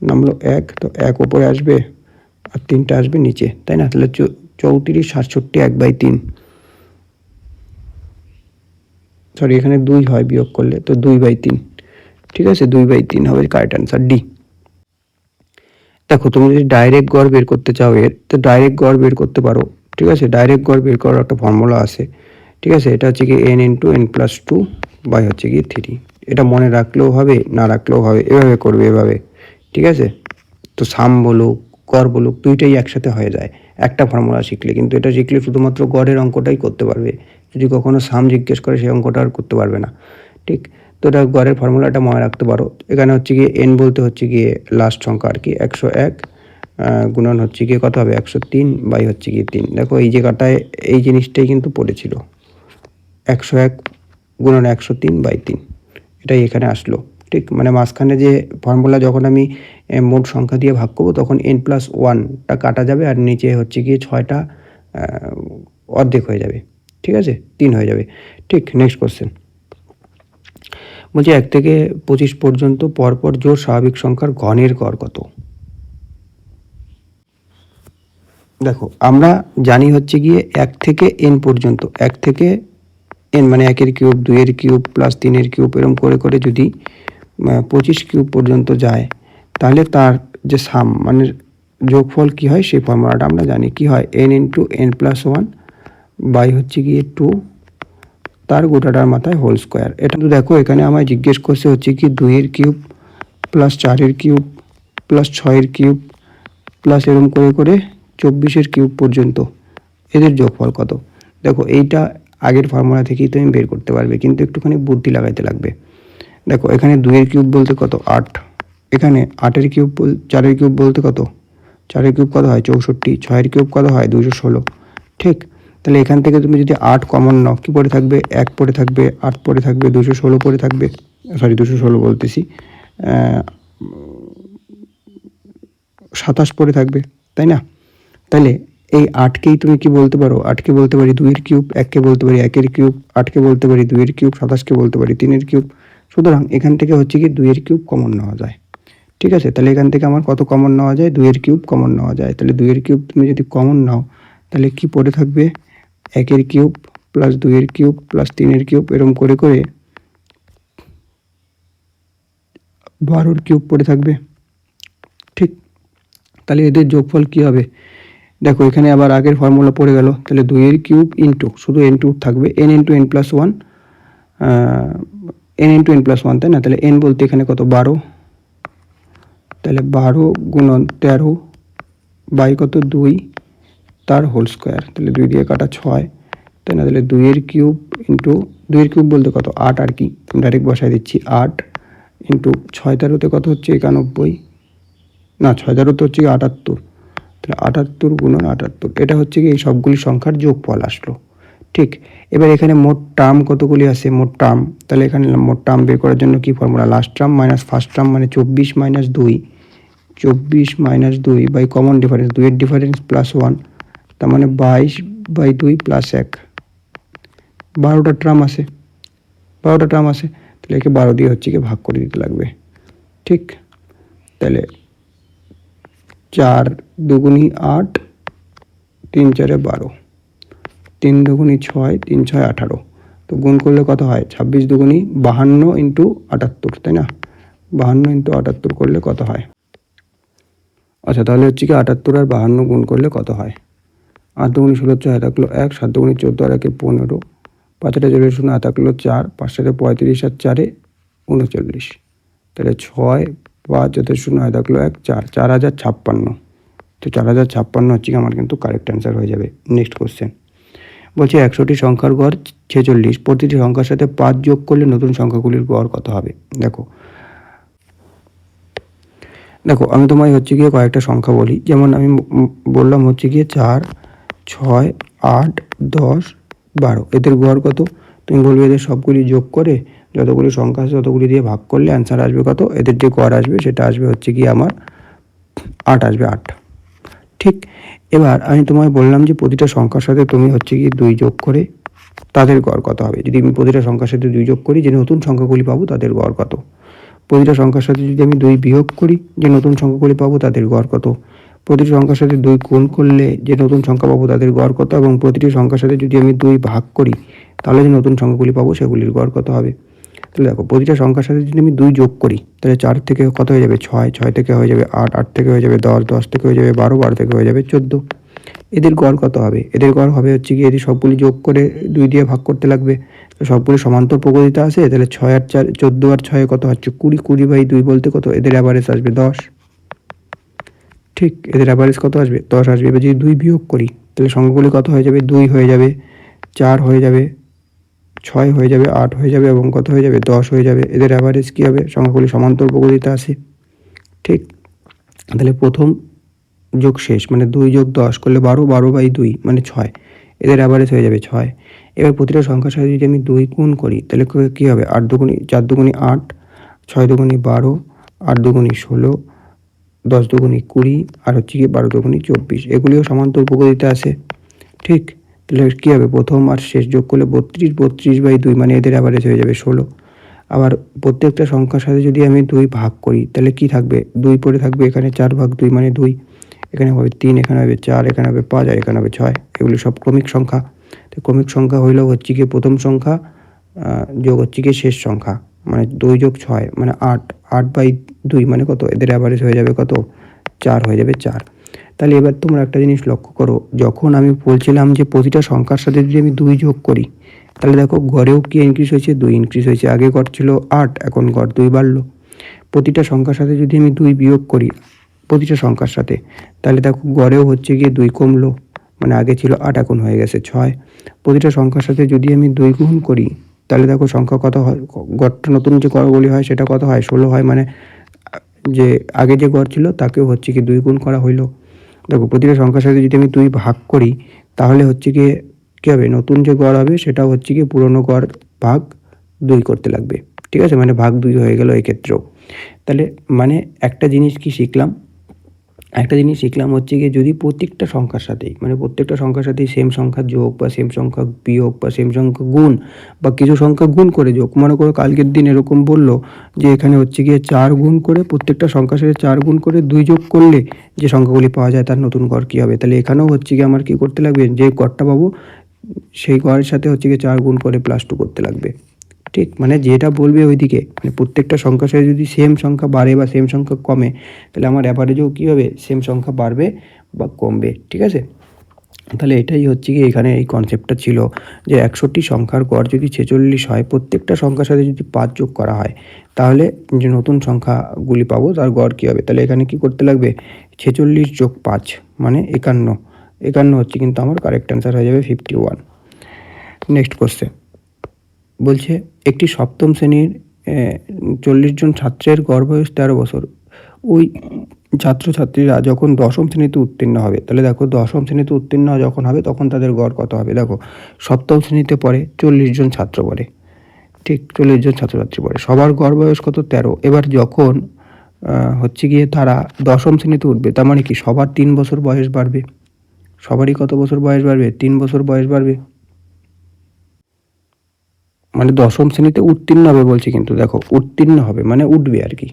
নামলো 1, তো 1 ওপরে আসবে আর 3টা আসবে নিচে, তাই না, তাহলে 34 67 1/3, সরি এখানে 2 হয় বিয়োগ করলে, তো 2/3, ঠিক আছে, 2/3 হবে কারেক্ট অ্যান্সার, ডি। দেখো তুমি যদি ডাইরেক্ট গড় বের করতে চাও এর, তো ডাইরেক্ট গড় বের করতে পারো। ঠিক আছে, ডাইরেক্ট গড় বের করার একটা ফর্মুলা আছে। ঠিক আছে, এটা হচ্ছে কি n into n plus 2 by হচ্ছে কি 3, এটা মনে রাখলেও হবে না রাখলেও হবে, এভাবে করবে এভাবে। ঠিক আছে, তো সাম বলুক গড় বলুক দুইটাই একসাথে হয়ে যায় একটা ফর্মুলা শিখলে, কিন্তু এটা শিখলে শুধুমাত্র গড়ের অঙ্কটাই করতে পারবে, যদি কখনো সাম জিজ্ঞেস করে সেই অঙ্কটা আর করতে পারবে না। ঠিক, তো এটা গড়ের ফর্মুলাটা মনে রাখতে পারো, এখানে হচ্ছে গিয়ে n বলতে হচ্ছে গিয়ে লাস্ট সংখ্যা আর কি 101 গুণন হচ্ছে গিয়ে কত হবে 103 বাই হচ্ছে গিয়ে 3। দেখো এই জায়গাটায় এই জিনিসটাই কিন্তু পড়েছিল, 101 গুণন 103/3, এটাই এখানে আসলো। ঠিক, মানে মাঝখানে যে ফর্মুলা যখন আমি মোট সংখ্যা দিয়ে ভাগ করবো তখন n+1টা কাটা যাবে আর নিচে হচ্ছে গিয়ে 6টা অর্ধেক হয়ে যাবে। ঠিক আছে, 3 হয়ে যাবে। ঠিক, নেক্সট কোশ্চেন বলছে 1 থেকে 25 পর্যন্ত পরপর জোড় স্বাভাবিক সংখ্যার ঘনের গড় কত? দেখো আমরা জানি হচ্ছে গিয়ে 1 থেকে n পর্যন্ত, 1 থেকে n মানে 1-এর কিউব, 2-এর কিউব প্লাস 3-এর কিউব এরকম করে করে যদি 25 কিউব পর্যন্ত যায় তাহলে তার যে সাম মানে যোগফল কি হয় সেই ফর্মুলাটা আমরা জানি। কি হয়, n × n+1 বাই হচ্ছে গিয়ে 2 তার গোটাটার মাথায় হোল স্কোয়ার। এটা তো দেখো এখানে আমায় জিজ্ঞেস করছে হচ্ছে কি 2-এর কিউব প্লাস 4-এর কিউব প্লাস 6-এর কিউব প্লাস এরকম করে করে 24-এর কিউব পর্যন্ত এদের যোগফল কত। দেখো এইটা আগের ফর্মুলা থেকেই তুমি বের করতে পারবে, কিন্তু একটুখানি বুদ্ধি লাগাইতে লাগবে। দেখো এখানে 2-এর কিউব বলতে কত, 8, এখানে 8-এর কিউব 4-এর কিউব বলতে কত, 4-এর কিউব কত হয় 64, 6-এর কিউব কত হয় 216। ঠিক, তাহলে এখান থেকে তুমি যদি 8 কমন নাও কী পড়ে থাকবে, 1 পড়ে থাকবে, 8 পড়ে থাকবে, 216 পড়ে থাকবে, সরি 216 বলতেছি, 27 পড়ে থাকবে, তাই না? তাহলে এই 8কেই তুমি কি বলতে পারো, 8কে বলতে পারি 2-এর কিউব, 1কে বলতে পারি 1-এর কিউব, 8কে বলতে পারি 2-এর কিউব, 27কে বলতে পারি 3-এর কিউব। সুতরাং এখান থেকে হচ্ছে কি 2-এর কিউব কমন নেওয়া যায়। ঠিক আছে, তাহলে এখান থেকে আমার কত কমন নেওয়া যায়, 2-এর কিউব কমন নেওয়া যায়। তাহলে 2-এর কিউব তুমি যদি কমন নাও তাহলে কি পড়ে থাকবে, 1-এর কিউব প্লাস 2-এর কিউব প্লাস 3-এর কিউব এরকম করে করে 12-এর কিউব পড়ে থাকবে। ঠিক, তাহলে এদের যোগফল কি হবে, দেখো এখানে আবার আগের ফর্মুলা পড়ে গেল। তাহলে 2-এর কিউব ইন্টু শুধু n2 থাকবে, n × n+1, n × n+1, তাই না? তাহলে n বলতে এখানে কত 12, তাহলে 12 × 13 বাই কত 2 তার হোল স্কোয়ার, তাহলে 2 দিয়ে কাটা 6, তাই না? তাহলে 2-এর কিউব ইন্টু 2-এর কিউব বলতে কত 8 আর কি, ডাইরেক্ট বসাই দিচ্ছি 8 ইন্টু 6-13 কত হচ্ছে 91, না 6-13 হচ্ছে 78, তাহলে 78 × 78, এটা হচ্ছে কি এই সবগুলি সংখ্যার যোগফল আসলো। ঠিক, এবার এখানে মোট টার্ম কতগুলি আছে, মোট টার্ম, তাহলে এখানে মোট টার্ম বের করার জন্য কি formula, last term minus first term মানে 24 - 2, 24 - 2 বাই কমন ডিফারেন্স, 2-এর ডিফারেন্স +1, তার মানে 22/2 + 1, 12টা টার্ম আছে, 12টা টার্ম আছে, তাহলে একে 12 দিয়ে হচ্ছে কি ভাগ করে দিতে লাগবে। ঠিক, তাহলে 4 দুগুণী 8, 3 × 4 = 12, 3 দুগুণী 6, 3 × 6 = 18, তো গুণ করলে কত হয় 26 দুগুণী 52 × 78, তাই না? 52 × 78 করলে কত হয়, আচ্ছা তাহলে হচ্ছে কি 78 আর 52 গুণ করলে কত হয়, 8 দুগুণী 16, 6 থাকলো 1, 7 দুগুণী 14 আর 1 15, 5 চলে 0, থাকলো 4, 5 35 আর 4 39, তাহলে 6, 5 0 থাকলো 1, 4, 4056, তো 4056 হচ্ছে কি আমার কিন্তু কারেক্ট অ্যান্সার হয়ে যাবে। নেক্সট কোশ্চেন বলছে 100টি সংখ্যার গড় 46, প্রতিটি সংখ্যার সাথে 5 যোগ করলে নতুন সংখ্যাগুলির গড় কত হবে। দেখো আমি তোমায় হচ্ছে গিয়ে কয়েকটা সংখ্যা বলি, যেমন আমি বললাম হচ্ছে গিয়ে 4, 6, 8, 10, 12, এদের গড় কত, তুমি বলবে এদের সবগুলি যোগ করে যতগুলি সংখ্যা আছে ততগুলি দিয়ে ভাগ করলে অ্যান্সার আসবে কত, এদের যে গড় আসবে সেটা আসবে হচ্ছে গিয়ে আমার 8 আসবে, 8। ঠিক, এবার আমি তোমায় বললাম যে প্রতিটা সংখ্যার সাথে তুমি হচ্ছে গিয়ে 2 যোগ করে তাদের গড় কত হবে। যদি আমি প্রতিটা সংখ্যার সাথে 2 যোগ করি যে নতুন সংখ্যাগুলি পাবো তাদের গড় কত, প্রতিটা সংখ্যার সাথে যদি আমি 2 বিয়োগ করি যে নতুন সংখ্যাগুলি পাবো তাদের গড় কত, প্রতিটি সংখ্যার সাথে 2 গুণ করলে যে নতুন সংখ্যা পাবো তাদের গড় কত, এবং প্রতিটি সংখ্যার সাথে যদি আমি 2 ভাগ করি তাহলে যে নতুন সংখ্যাগুলি পাবো সেগুলির গড় কত হবে। তাহলে দেখো প্রতিটা সংখ্যার সাথে যদি আমি 2 যোগ করি তাহলে 4 থেকে কত হয়ে যাবে 6, 6 থেকে হয়ে যাবে 8, 8 থেকে হয়ে যাবে 10, 10 থেকে হয়ে যাবে 12, 12 থেকে হয়ে যাবে 14, এদের গড় কত হবে, এদের গড় হবে হচ্ছে গিয়ে এদের সবগুলি যোগ করে 2 দিয়ে ভাগ করতে লাগবে, তো সবগুলি সমান্তর প্রকৃতিতে আছে, তাহলে 6 আর 4, 14 আর 6 কত হচ্ছে 20, 20/2 বলতে কত, এদের অ্যাভারেজ আসবে 10। ঠিক, এদের অ্যাভারেজ কত আসবে 10 আসবে। এবার যদি 2 বিয়োগ করি তাহলে সংখ্যাগুলি কত হয়ে যাবে, 2 হয়ে যাবে, 4 হয়ে যাবে, 6 হয়ে যাবে, 8 হয়ে যাবে এবং কত হয়ে যাবে 10 হয়ে যাবে, এদের অ্যাভারেজ কী হবে, সংখ্যাগুলি সমান্তর প্রকৃতিতে আছে। ঠিক, তাহলে প্রথম যোগ শেষ মানে 2 + 10 করলে 12, 12/2 মানে 6, এদের অ্যাভারেজ হয়ে যাবে 6। এবার প্রতিটা সংখ্যার সাথে যদি আমি 2 গুণ করি তাহলে কী হবে, 8 দুগুণি 4 দুগুণি 8, 6 দুগুণি 12, 8 দুগুণি 16, 10 দুগুণি 20 আর হচ্ছে কি 12 দুগুণি 24। এগুলিও সমান্তর উপগতিতে আসে। ঠিক, তাহলে কী হবে, প্রথম আর শেষ যোগ করলে 32/2 মানে এদের অ্যাভারেজ হয়ে যাবে 16। আবার প্রত্যেকটা সংখ্যার সাথে যদি আমি 2 ভাগ করি তাহলে কি থাকবে, 2 পড়ে থাকবে এখানে, 4/2 মানে 2, এখানে হবে 3, এখানে হবে 4, এখানে হবে 5 আর এখানে হবে 6। এগুলি সব ক্রমিক সংখ্যা। তো ক্রমিক সংখ্যা হইলেও হচ্ছে কি প্রথম সংখ্যা যোগ হচ্ছে কি শেষ সংখ্যা, মানে 2 যোগ 6 মানে 8, 8/2 মানে কত, এদের অ্যাভারেজ হয়ে যাবে কত, 4 হয়ে যাবে 4। তাহলে এবার তোমরা একটা জিনিস লক্ষ্য করো, যখন আমি বলছিলাম যে প্রতিটা সংখ্যার সাথে যদি আমি 2 যোগ করি তাহলে দেখো গড়েও কি ইনক্রিজ হয়েছে, 2 ইনক্রিজ হয়েছে। আগে গড় ছিল 8, এখন গড় 2 বাড়লো। প্রতিটা সংখ্যার সাথে যদি আমি 2 বিয়োগ করি প্রতিটা সংখ্যার সাথে, তাহলে দেখো গড়েও হচ্ছে গিয়ে 2 কমলো, মানে আগে ছিল 8 এখন হয়ে গেছে 6। প্রতিটা সংখ্যার সাথে যদি আমি 2 গুণ করি তাহলে দেখো সংখ্যা কত হয়, গড়টা নতুন যে গড়গুলি হয় সেটা কত হয়, 16 হয়, মানে যে আগে যে গড় ছিল তাকেও হচ্ছে কি 2 গুণ করা হইলো। দেখো প্রতিটা সংখ্যার সাথে যদি আমি 2 ভাগ করি তাহলে হচ্ছে গিয়ে কী হবে, নতুন যে গড় হবে সেটাও হচ্ছে কি পুরনো গড় ভাগ 2 করতে লাগবে। ঠিক আছে, মানে ভাগ 2 হয়ে গেল এই ক্ষেত্রেও। তাহলে মানে একটা জিনিস হচ্ছে গিয়ে যদি প্রত্যেকটা সংখ্যার সাথেই সেম সংখ্যা যোগ বা সেম সংখ্যা বিয়োগ বা সেম সংখ্যা গুণ বা কিছু সংখ্যা গুণ করে যোগ, মনে করো কালকের দিন এরকম বললো যে এখানে হচ্ছে গিয়ে 4 গুণ করে প্রত্যেকটা সংখ্যার সাথে 4 গুণ করে 2 যোগ করলে যে সংখ্যাগুলি পাওয়া যায় তার নতুন গড় কী হবে, তাহলে এখানেও হচ্ছে গিয়ে আমার কী করতে লাগবে, যে গড়টা পাবো সেই গড়ের সাথে হচ্ছে গিয়ে 4 গুণ করে +2 করতে লাগবে। ঠিক, মানে যেটা বলবে ওইদিকে, মানে প্রত্যেকটা সংখ্যার সাথে যদি সেম সংখ্যা বাড়ে বা সেম সংখ্যা কমে তাহলে আমার অ্যাভারেজেও কী হবে, সেম সংখ্যা বাড়বে বা কমবে। ঠিক আছে, তাহলে এটাই হচ্ছে কি এখানে এই কনসেপ্টটা ছিল যে 61টি সংখ্যার গড় যদি 46 হয়, প্রত্যেকটা সংখ্যার সাথে যদি 5 যোগ করা হয় তাহলে যে নতুন সংখ্যাগুলি পাবো তার গড় কী হবে। তাহলে এখানে কি করতে লাগবে, 46 যোগ 5 মানে 51। 51 হচ্ছে কিন্তু আমার কারেক্ট অ্যান্সার হয়ে যাবে 51। নেক্সট কোশ্চেন বলছে একটি সপ্তম শ্রেণীর 40 জন ছাত্রের গড় বয়স 13 বছর। ওই ছাত্রছাত্রীরা যখন দশম শ্রেণীতে উত্তীর্ণ হবে, তাহলে দেখো দশম শ্রেণীতে উত্তীর্ণ যখন হবে তখন তাদের গড় কত হবে। দেখো সপ্তম শ্রেণীতে পড়ে 40 জন ছাত্র পড়ে, ঠিক 40 জন ছাত্রছাত্রী পড়ে, সবার গড় বয়স কত, 13। এবার যখন হচ্ছে গিয়ে তারা দশম শ্রেণীতে উঠবে তার মানে কি সবার 3 বছর বয়স বাড়বে, সবারই কত বছর বয়স বাড়বে, 3 বছর বয়স বাড়বে। মানে দশম শ্রেণীতে উত্তীর্ণ হবে বলছে, কিন্তু দেখো উত্তীর্ণ হবে মানে উঠবে আর কি,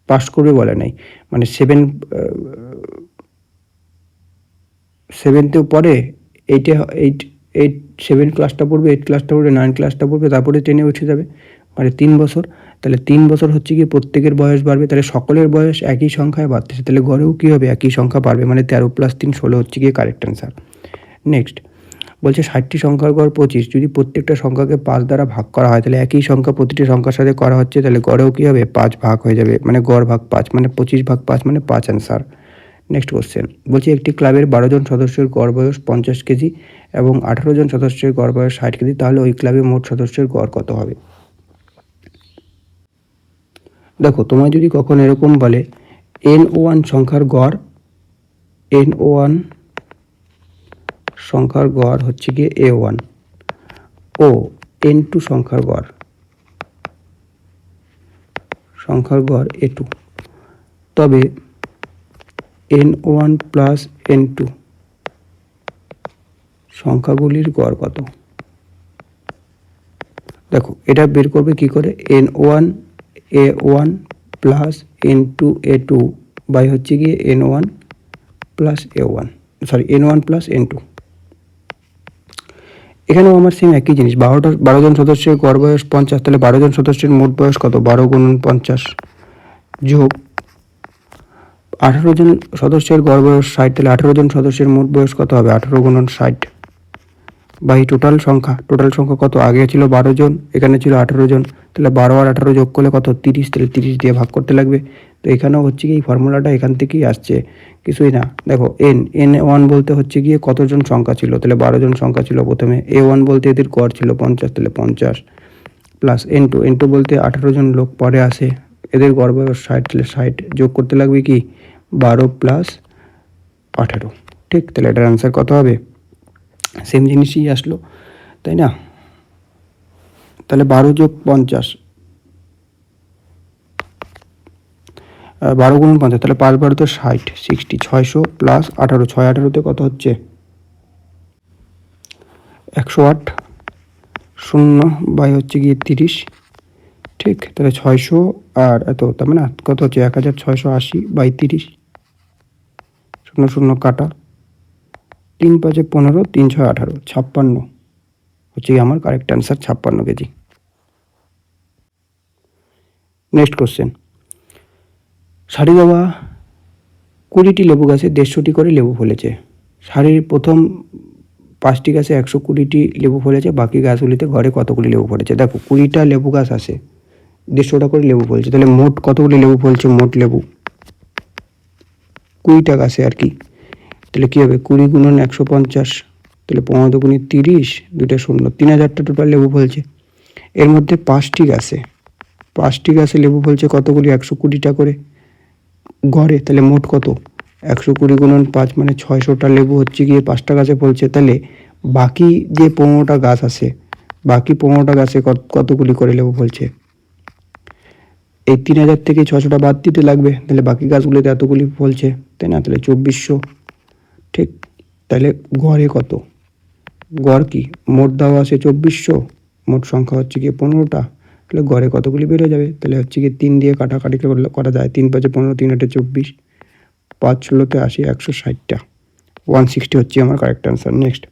পাস করবে বলে নাই। মানে সেভেনতেও পড়ে, এইট 7 ক্লাসটা পড়বে, 8 ক্লাসটা পড়বে, 9 ক্লাসটা পড়বে, তারপরে 10-এ উঠে যাবে, মানে 3 বছর। তাহলে 3 বছর হচ্ছে কি প্রত্যেকের বয়স বাড়বে, তাহলে সকলের বয়স একই সংখ্যায় বাড়তেছে, তাহলে গড়েও কী হবে, একই সংখ্যা বাড়বে, মানে 13 + 3 16 হচ্ছে গিয়ে কারেক্ট অ্যান্সার। নেক্সট বলছে 60টি সংখ্যার গড় 25, যদি প্রত্যেকটা সংখ্যাকে 5 দ্বারা ভাগ করা হয় তাহলে একই সংখ্যা প্রতিটি সংখ্যার সাথে করা হচ্ছে, তাহলে গড়েও কী হবে, 5 ভাগ হয়ে যাবে, মানে গড় ভাগ 5 মানে 25/5 মানে 5 অ্যান্সার। নেক্সট কোশ্চেন বলছে একটি ক্লাবের 12 জন সদস্যের গড় বয়স 50 কেজি এবং 18 জন সদস্যের গড় বয়স 60 কেজি, তাহলে ওই ক্লাবে মোট সদস্যের গড় কত হবে। দেখো তোমায় যদি কখন এরকম বলে N1 সংখ্যার গড়, N1 সংখ্যার গড় হচ্ছে গিয়ে A1 ও N2 সংখ্যার গড় A2, তবে N1 + N2 সংখ্যাগুলির গড় কত। দেখো এটা বের করবে কি করে, N1 A1 + N2 A2 by হচ্ছে গিয়ে N1 + A1, N1 + N2। এখানেও আমার সেম একই জিনিস, 12 জন সদস্যের গড় বয়স 50, তাহলে 12 জন সদস্যের মোট বয়স কত, 12 × 50 যোগ 18 জন সদস্যের গড় বয়স 60, তাহলে 18 জন সদস্যের মোট বয়স কত হবে, 18 × 60 বাই টোটাল সংখ্যা কত, আগে ছিল 12 জন, এখানে ছিল 18 জন, তাহলে 12 আর 18 যোগ করলে কত, 30, তাহলে 30 দিয়ে ভাগ করতে লাগবে। তো এখানেও হচ্ছে কি এই ফর্মুলাটা এখান থেকেই আসছে, কিছুই না। দেখো N1 বলতে হচ্ছে গিয়ে কতজন সংখ্যা ছিল, তাহলে 12 জন সংখ্যা ছিল প্রথমে, A1 বলতে এদের গড় ছিল 50, তাহলে 50 প্লাস N2 বলতে 18 জন লোক পরে আসে, এদের গড় বয়স 60, তাহলে 60 যোগ করতে লাগবে কি 12 + 18, ঠিক। তাহলে এটার অ্যান্সার কত হবে, সেম জিনিসই আসলো, তাই না? তাহলে 12 যোগ 50, 12 গুণ 50, তাহলে 5 12 তো 60, 60, 600 প্লাস 18, 6 18তে কত হচ্ছে? 108, শূন্য বাই হচ্ছে গিয়ে 30, ঠিক। তাহলে 600 আর এত, তার মানে কত হচ্ছে? 1680 বাই 30, শূন্য শূন্য কাটা, 3 5 15, 3 6 18, 56 হচ্ছে আমার correct answer, 56 KG. Next question, সারি দেওয়া 20টি লেবু গাছে 150টি করে লেবু ফলেছে। সারির প্রথম 5টি গাছে 120টি লেবু ফলেছে, বাকি গাছগুলিতে গড়ে কতগুলি লেবু ফলেছে? দেখো 20টা লেবু গাছ আছে, 150টা করে লেবু ফলছে, তাহলে মোট কতগুলি লেবু ফলছে? মোট লেবু 20টা গাছে আর কি, তাহলে কী হবে? 20 গুণন 150, তাহলে 15 দুগুণে 30, 2টা শূন্য, 3000টা টোটাল লেবু ফলছে। এর মধ্যে 5টি গাছে লেবু ফলছে কতগুলি? 120টা করে গড়ে, তাহলে মোট কত? 120 গুণন 5 মানে 600টা লেবু হচ্ছে গিয়ে 5টা গাছে ফলছে। তাহলে বাকি যে 15টা গাছ আছে, বাকি 15টা গাছে কতগুলি করে লেবু ফলছে? এই 3000 থেকে 600টা বাদ দিতে লাগবে, তাহলে বাকি গাছগুলিতে এতগুলি ফলছে, তাই না? তাহলে 2400, ঠিক। তাহলে গড়ে কত? গড় কি? মোট দেওয়া আছে 2400, মোট সংখ্যা হচ্ছে গিয়ে 15টা, তাহলে গড়ে কতগুলি বেরো যাবে? তাহলে হচ্ছে গিয়ে 3 দিয়ে কাটাকাটি করা যায়, 3 5 15, 3 8 24, 5 16 80, 160টা, 160 হচ্ছে আমার কারেক্ট অ্যান্সার। নেক্সট,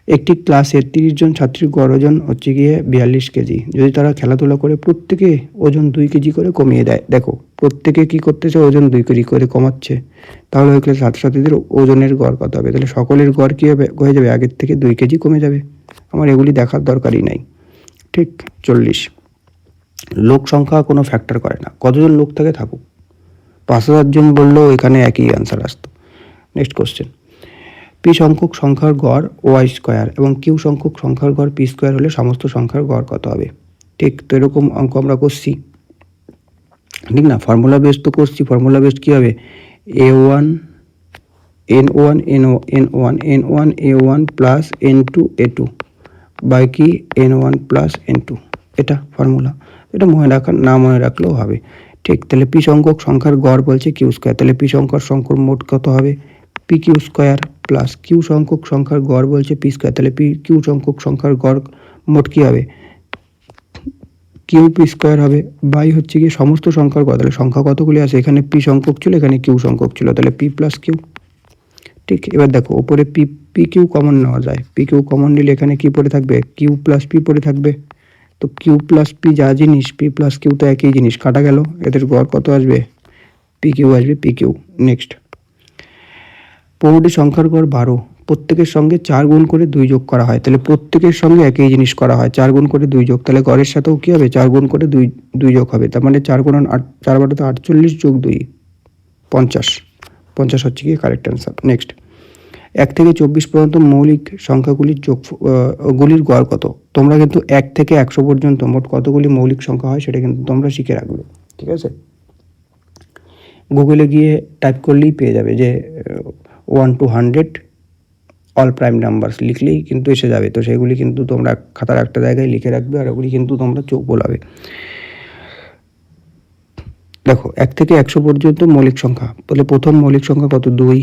একটি ক্লাসের 30 জন ছাত্রীর গড় ওজন হচ্ছে গিয়ে 42 কেজি। যদি তারা খেলাধুলা করে প্রত্যেকে ওজন 2 কেজি করে কমিয়ে দেয়, দেখো প্রত্যেকে কি করতেছে? ওজন 2 কেজি করে কমাচ্ছে, তাহলে ওই ক্লাস ছাত্রছাত্রীদের ওজনের গড় কত হবে? তাহলে সকলের গড় কী হবে? হয়ে যাবে আগের থেকে 2 কেজি কমে যাবে। আমার এগুলি দেখার দরকারই নাই, ঠিক। 40, লোক সংখ্যা কোনো ফ্যাক্টর করে না, কতজন লোক থাকে থাকুক, 5000 জন বললেও এখানে একই অ্যান্সার আসতো। নেক্সট কোশ্চেন, পি সংখ্যক সংখ্যার গড় ওয়াই স্কোয়ার এবং কিউ সংখ্যক সংখ্যার গড় পি স্কোয়ার হলে সমস্ত সংখ্যার গড় কত হবে? ঠিক, তো এরকম অঙ্ক আমরা করছি, ঠিক না? ফর্মুলা বেস তো করছি, ফর্মুলা বেস কী হবে? A1 N1 N1 A1 plus N2 A2 by কি N1 প্লাস N2, এটা ফর্মুলা। এটা মনে রাখলেও হবে, ঠিক। তাহলে পি সংখ্যক সংখ্যার গড় বলছে কিউ স্কোয়ার, তাহলে পি সংখ্যার মোট কত হবে? P Q square plus Q সংখ্যক সংখ্যার গড় বলছে পি স্কোয়ার, তাহলে পি কিউ সংখ্যক সংখ্যার গড় মোট কী হবে? কিউ পি স্কোয়ার হবে বাই হচ্ছে গিয়ে সমস্ত সংখ্যার গড়, তাহলে সংখ্যা কতগুলি আছে? এখানে পি সংখ্যক ছিল, এখানে কিউ সংখ্যক ছিল, তাহলে পি প্লাস কিউ, ঠিক। এবার দেখো ওপরে পি কিউ কমন নেওয়া যায়, পি কিউ কমন নিলে এখানে কি পড়ে থাকবে? কিউ প্লাস পি পড়ে থাকবে, তো কিউ প্লাস পি যা জিনিস, পি প্লাস কিউ তো একই জিনিস, কাটা গেল, এদের গড় কত আসবে? পি কিউ আসবে, পি কিউ। নেক্সট, 15টি সংখ্যার গড় 12, প্রত্যেকের সঙ্গে 4 গুণ করে 2 যোগ করা হয়, তাহলে প্রত্যেকের সঙ্গে একই জিনিস করা হয়, 4 গুণ করে 2 যোগ, তাহলে গড়ের সাথেও কী হবে? 4 গুণ করে 2 যোগ হবে, তার মানে 4 গুণন 8, 4 বারোতে 48 যোগ 2 50, 50 হচ্ছে কি কারেক্ট অ্যান্সার। নেক্সট, 1 থেকে 24 পর্যন্ত মৌলিক সংখ্যাগুলির গুলির গড় কত? তোমরা কিন্তু 1 থেকে 100 পর্যন্ত মোট কতগুলি মৌলিক সংখ্যা হয় সেটা কিন্তু তোমরা শিখে রাখবে, ঠিক আছে? গুগলে গিয়ে টাইপ করলেই পেয়ে যাবে যে 1 to 100 অল প্রাইম নাম্বারস লিখলেই কিন্তু এসে যাবে, তো সেগুলি কিন্তু তোমরা খাতার একটা জায়গায় লিখে রাখবে, আর ওগুলি কিন্তু তোমরা চোখ বোলাবে। দেখো 1 থেকে 100 পর্যন্ত মৌলিক সংখ্যা, তাহলে প্রথম মৌলিক সংখ্যা কত? 2,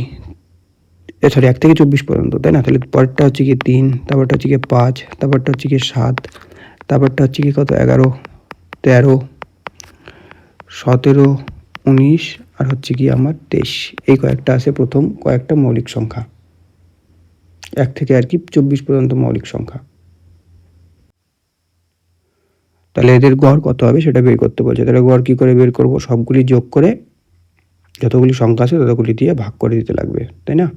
সরি 1 থেকে 24 পর্যন্ত, তাই না? তাহলে পরেরটা হচ্ছে কি 3, তারপরটা হচ্ছে কি 5, তারপরটা হচ্ছে কি 7, তারপরটা হচ্ছে কি কত? 11, 13, 17, 19 আর হচ্ছে কি আমার 23, এই কয়েকটা আছে প্রথম কয়েকটা মৌলিক সংখ্যা, 1 থেকে আর কি 24 পর্যন্ত মৌলিক সংখ্যা। তাহলে এদের গড় কত হবে সেটা বের করতে বলছে, তাহলে গড় কী করে বের করব? সবগুলি যোগ করে যতগুলি সংখ্যা আছে ততগুলি দিয়ে ভাগ করে দিতে লাগবে, তাই না?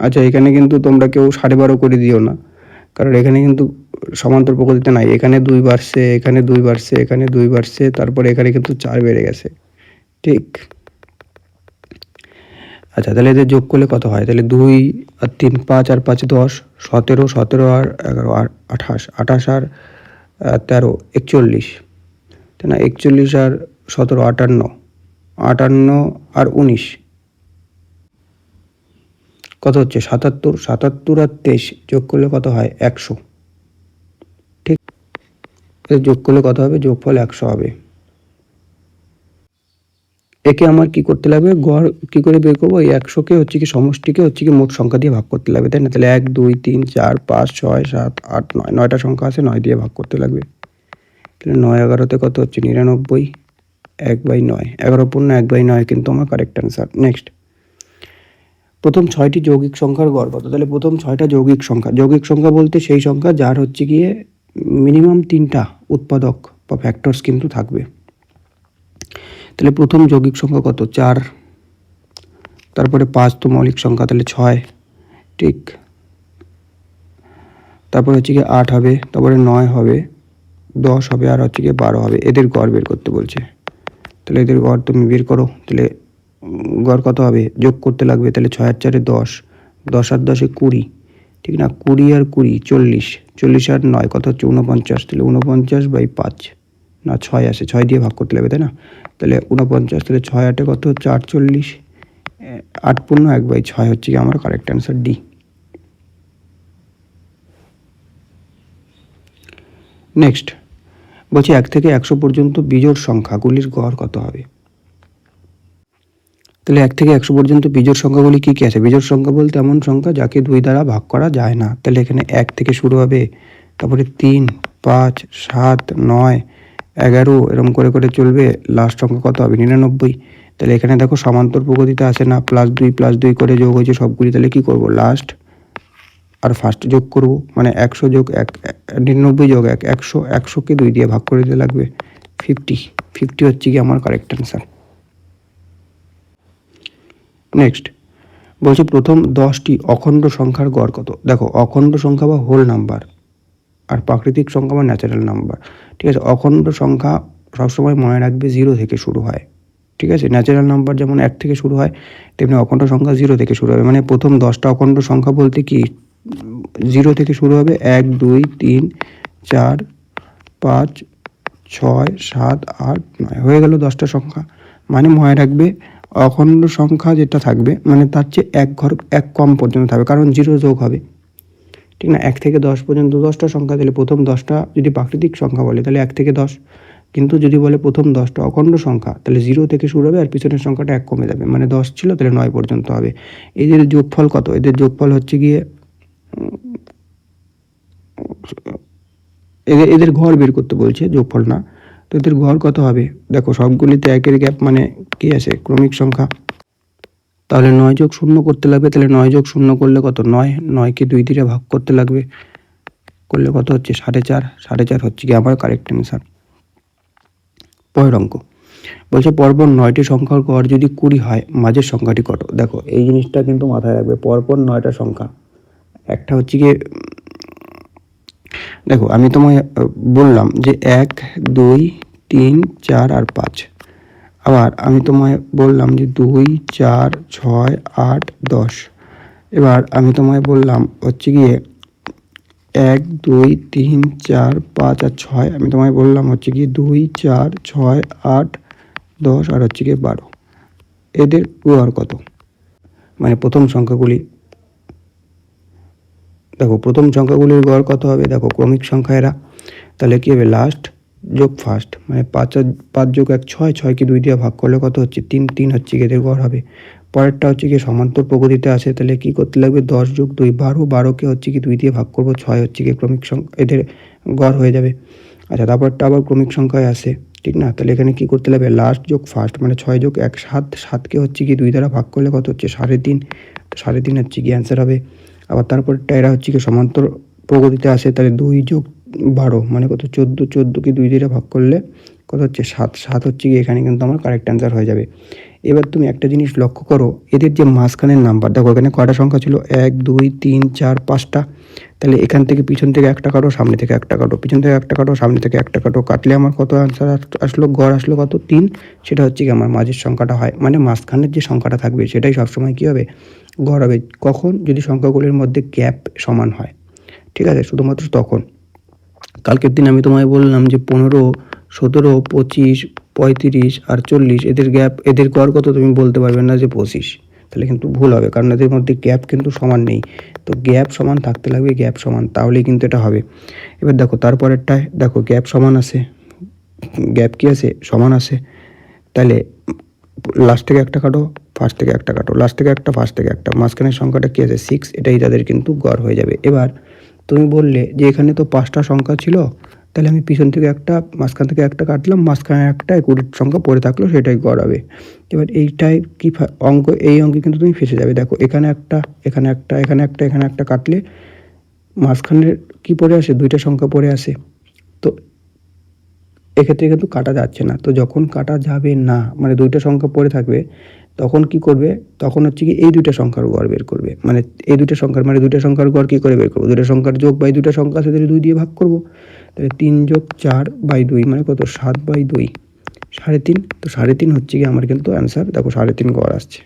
আচ্ছা, এখানে কিন্তু তোমরা কেউ 12.5 করে দিও না, কারণ এখানে কিন্তু সমান্তর পদ্ধতিতে নাই, এখানে 2 বাড়ছে, এখানে 2 বাড়ছে, এখানে 2 বাড়ছে, তারপরে এখানে কিন্তু 4 বেড়ে গেছে, ঠিক। আচ্ছা, তাহলে এদের যোগ করলে কত হয়? তাহলে 2 আর 3 5 আর 5 10, 17, 17 আর 11 আর 28, 28 আর 13 41, তাই না? 41 আর 17 58, 58 আর 19, কত হচ্ছে 77, 77 আর 23 যোগ করলে কত হয় 100। ঠিক, যোগ করলে কত হবে, যোগফল 100 হবে। একে আমার কি করতে লাগবে, গড় কি করে বের করবো, এই 100কে হচ্ছে কি সমষ্টিকে হচ্ছে কি মোট সংখ্যা দিয়ে ভাগ করতে লাগবে, তাই না? তাহলে 1 2 3 4 5 6 7 8 9, 9টা সংখ্যা আছে, 9 দিয়ে ভাগ করতে লাগবে। তাহলে 9 11তে কত হচ্ছে 99, 1/9, 11 পূর্ণ 1/9 কিন্তু আমার কারেক্ট অ্যান্সার। নেক্সট, প্রথম 6টি যৌগিক সংখ্যার গড় কত? তাহলে প্রথম 6টা যৌগিক সংখ্যা, যৌগিক সংখ্যা বলতে সেই সংখ্যা যার হচ্ছে গিয়ে মিনিমাম 3টা উৎপাদক বা ফ্যাক্টরস কিন্তু থাকবে। তাহলে প্রথম যৌগিক সংখ্যা কত, 4, তারপরে 5 তো মৌলিক সংখ্যা, তাহলে 6, ঠিক, তারপরে হচ্ছে গিয়ে 8 হবে, তারপরে 9 হবে, 10 হবে, আর হচ্ছে গিয়ে 12 হবে। এদের গড় বের করতে বলছে, তাহলে এদের গড় তুমি বের করো। তাহলে গড় কত হবে, যোগ করতে লাগবে। তাহলে 6 আর 4 10, 10 আর 10 20, ঠিক না? 20 আর 20 40, 40 আর 9 কত হচ্ছে 49। তাহলে 49/5 না 6 আসে, 6 দিয়ে ভাগ করতে লাগবে, তাই না? তাহলে 49, তাহলে 6 8 কত হচ্ছে 48, 8 পূর্ণ 1/6 হচ্ছে কি আমার কারেক্ট অ্যান্সার ডি। নেক্সট বলছি 1 থেকে 100 পর্যন্ত বিজোড় সংখ্যাগুলির গড় কত হবে? তাহলে 1 থেকে 100 পর্যন্ত বিজোড় সংখ্যাগুলি কী কী আছে? বিজোড় সংখ্যা বলতে এমন সংখ্যা যাকে 2 দ্বারা ভাগ করা যায় না। তাহলে এখানে 1 থেকে শুরু হবে, তারপরে 3 5 7 9 11 এরকম করে করে চলবে, লাস্ট সংখ্যা কত হবে 99। তাহলে এখানে দেখো সমান্তর প্রগতিতে আসে না, +2 করে যোগ হয়েছে সবগুলি। তাহলে কি করব, লাস্ট আর ফার্স্ট যোগ করব, মানে 100 যোগ 1 99 যোগ 1 100, 100কে 2 দিয়ে ভাগ করে দিতে লাগবে 50, 50 হচ্ছে কি আমার কারেক্ট অ্যান্সার। নেক্সট বলছে প্রথম 10টি অখণ্ড সংখ্যার গড় কত? দেখো অখণ্ড সংখ্যা বা হোল নাম্বার আর প্রাকৃতিক সংখ্যা বা ন্যাচারাল নাম্বার, ঠিক আছে? অখণ্ড সংখ্যা সবসময় মনে রাখবে 0 থেকে শুরু হয়, ঠিক আছে? ন্যাচারাল নাম্বার যেমন 1 থেকে শুরু হয়, তেমনি অখণ্ড সংখ্যা 0 থেকে শুরু হবে। মানে প্রথম 10টা অখণ্ড সংখ্যা বলতে কি 0 থেকে শুরু হবে, 1 2 3 4 5 6 7 8 9 হয়ে গেল 10টা সংখ্যা। মানে মনে রাখবে অখণ্ড সংখ্যা যেটা থাকবে মানে তার চেয়ে এক কম পর্যন্ত থাকবে, কারণ 0 যোগ হবে, ঠিক না? 1 থেকে 10 পর্যন্ত 10টা সংখ্যা, তাহলে প্রথম 10টা যদি প্রাকৃতিক সংখ্যা বলে তাহলে 1 থেকে 10, কিন্তু যদি বলে প্রথম 10টা অখণ্ড সংখ্যা তাহলে 0 থেকে শুরু হবে আর পিছনের সংখ্যাটা 1 কমে যাবে, মানে 10 ছিল তাহলে 9 পর্যন্ত হবে। এদের যোগফল কত? এদের যোগফল হচ্ছে গিয়ে এদের ঘর বের করতে বলছে, যোগফল না। তো এদের ঘর কত হবে? দেখো সবগুলিতে 1-এর গ্যাপ, মানে কি আছে ক্রমিক সংখ্যা। তাহলে 9 যোগ 0 করতে লাগবে, তাহলে 9 যোগ 0 করলে কত 9, 9কে 2 দিয়ে ভাগ করতে লাগবে, করলে কত হচ্ছে 4.5, 4.5 হচ্ছে কি আমার কারেক্ট অ্যান্সার। পরের অঙ্ক বলছে পরপর 9টি সংখ্যার গড় যদি 20 হয় মাঝের সংখ্যাটি কত? দেখো এই জিনিসটা কিন্তু মাথায় রাখবে, পরপর 9টা সংখ্যা, একটা হচ্ছে গিয়ে দেখো আমি তোমায় বললাম যে 1 2 3 4 আর 5, আবার আমি তোমায় বললাম যে 2 4 6 8 10, এবার আমি তোমায় বললাম হচ্ছে গিয়ে 1 2 3 4 5 আর 6, আমি তোমায় বললাম হচ্ছে গিয়ে 2 4 6 8 10 আর হচ্ছে গিয়ে 12। এদের গড় কত? মানে প্রথম সংখ্যাগুলি, দেখো প্রথম সংখ্যাগুলির গড় কত হবে? দেখো ক্রমিক সংখ্যা এরা, তাহলে কী হবে লাস্ট যোগ ফার্স্ট, মানে 5 যোগ 1 6, 6কে 2 দিয়ে ভাগ করলে কত হচ্ছে 3, 3 হচ্ছে গিয়ে এদের গড় হবে। পরেরটা হচ্ছে গিয়ে সমান্তর প্রগতিতে আসে, তাহলে কী করতে লাগবে 10 যোগ 2 12, 12কে হচ্ছে কি 2 দিয়ে ভাগ করবো, 6 হচ্ছে গিয়ে ক্রমিক সংখ্যা, এদের গড় হয়ে যাবে। আচ্ছা তারপরটা আবার ক্রমিক সংখ্যায় আসে, ঠিক না? তাহলে এখানে কী করতে লাগবে লাস্ট যোগ ফার্স্ট, মানে 6 যোগ 1 7, 7কে হচ্ছে কি 2 দ্বারা ভাগ করলে কত হচ্ছে 3.5, তো 3.5 হচ্ছে কি অ্যান্সার হবে। আবার তারপরটা এরা হচ্ছে কি সমান্তর প্রগতিতে আসে, তাহলে 2 যোগ 12 মানে কত 14, 14কে 2 দিয়ে ভাগ করলে কত হচ্ছে 7, 7 হচ্ছে কি এখানে কিন্তু আমার কারেক্ট অ্যান্সার হয়ে যাবে। এবার তুমি একটা জিনিস লক্ষ্য করো, এদের যে মাঝখানের নাম্বার দেখো এখানে কয়টা সংখ্যা ছিল 1 2 3 4 5টা, তাহলে এখান থেকে পিছন থেকে একটা কাটো, সামনে থেকে একটা কাটো, পিছন থেকে একটা কাটো, সামনে থেকে একটা কাটো, কাটলে আমার কত অ্যান্সার আসলো, গড় আসলো কত 3, সেটা হচ্ছে কি আমার মাঝের সংখ্যাটা হয়, মানে মাঝখানের যে সংখ্যাটা থাকবে সেটাই সবসময় কী হবে গড় হবে। কখন? যদি সংখ্যাগুলির মধ্যে গ্যাপ সমান হয়, ঠিক আছে, শুধুমাত্র তখন। কালকের দিন আমি তোমায় বললাম যে 15 17 25 35 আর 40 এদের গ্যাপ, এদের গড় কত তুমি বলতে পারবে না যে 25, তাহলে কিন্তু ভুল হবে, কারণ এদের মধ্যে গ্যাপ কিন্তু সমান নেই। তো গ্যাপ সমান থাকতে লাগবে, গ্যাপ সমান, তাহলেই কিন্তু এটা হবে। এবার দেখো তারপরেরটায় দেখো গ্যাপ সমান আছে, গ্যাপ কী আছে, সমান আছে। তাহলে লাস্ট থেকে একটা কাটো, ফার্স্ট থেকে একটা কাটো, লাস্ট থেকে একটা, ফার্স্ট থেকে একটা, মাঝখানের সংখ্যাটা কী আছে 6, এটাই তাদের কিন্তু গড় হয়ে যাবে। এবার তুমি বললে যে এখানে তো 5টা সংখ্যা ছিল, তাহলে আমি পিছন থেকে একটা, মাঝখান থেকে একটা কাটলাম, মাঝখানে একটা 20 সংখ্যা পড়ে থাকলো, সেটাই গড় হবে। এবার এইটাই কি অঙ্ক, এই অঙ্কে কিন্তু তুমি ফেসে যাবে। দেখো এখানে একটা, এখানে একটা, এখানে একটা, এখানে একটা কাটলে মাঝখানের কি পড়ে আসে, 2টা সংখ্যা পড়ে আসে। তো এক্ষেত্রে কিন্তু কাটা যাচ্ছে না। তো যখন কাটা যাবে না, মানে 2টা সংখ্যা পড়ে থাকবে, তখন কি করবে, তখন হচ্ছে কি এই 2টা সংখ্যার গড় বের করবে। মানে এই 2টা সংখ্যার, মানে 2টা সংখ্যার গড় কী করে বের করবো, 2টা সংখ্যার যোগ বাই 2টা সংখ্যা আছে, 2 দিয়ে ভাগ করবো। তাহলে 3 যোগ 4 বাই 2 মানে কত, 7 বাই 2, 3.5। তো 3.5 হচ্ছে কি আমার কিন্তু অ্যান্সার। দেখো 3.5 গড় আসছে।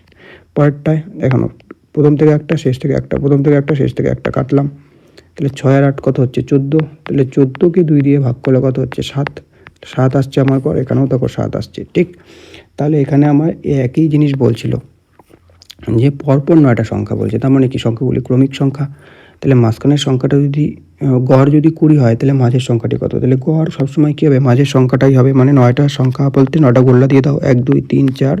পরেরটায় দেখানো, প্রথম থেকে একটা, শেষ থেকে একটা, প্রথম থেকে একটা, শেষ থেকে একটা কাটলাম। তাহলে 6 আর 8 কত হচ্ছে 14। তাহলে 14কে 2 দিয়ে ভাগ করলে কত হচ্ছে 7, 7 আসছে আমার পর, এখানেও দেখো 7 আসছে, ঠিক। তাহলে এখানে আমার একই জিনিস বলছিল যে পরপর 9টা সংখ্যা বলছে, তার মানে কি সংখ্যাগুলি ক্রমিক সংখ্যা। তাহলে মাঝখানের সংখ্যাটা যদি গড় যদি 20 হয়, তাহলে মাঝের সংখ্যাটি কত, তাহলে গড় সবসময় কী হবে, মাঝের সংখ্যাটাই হবে। মানে 9টা সংখ্যা বলতে 9টা গোল্লা দিয়ে দাও, 1 2 3 4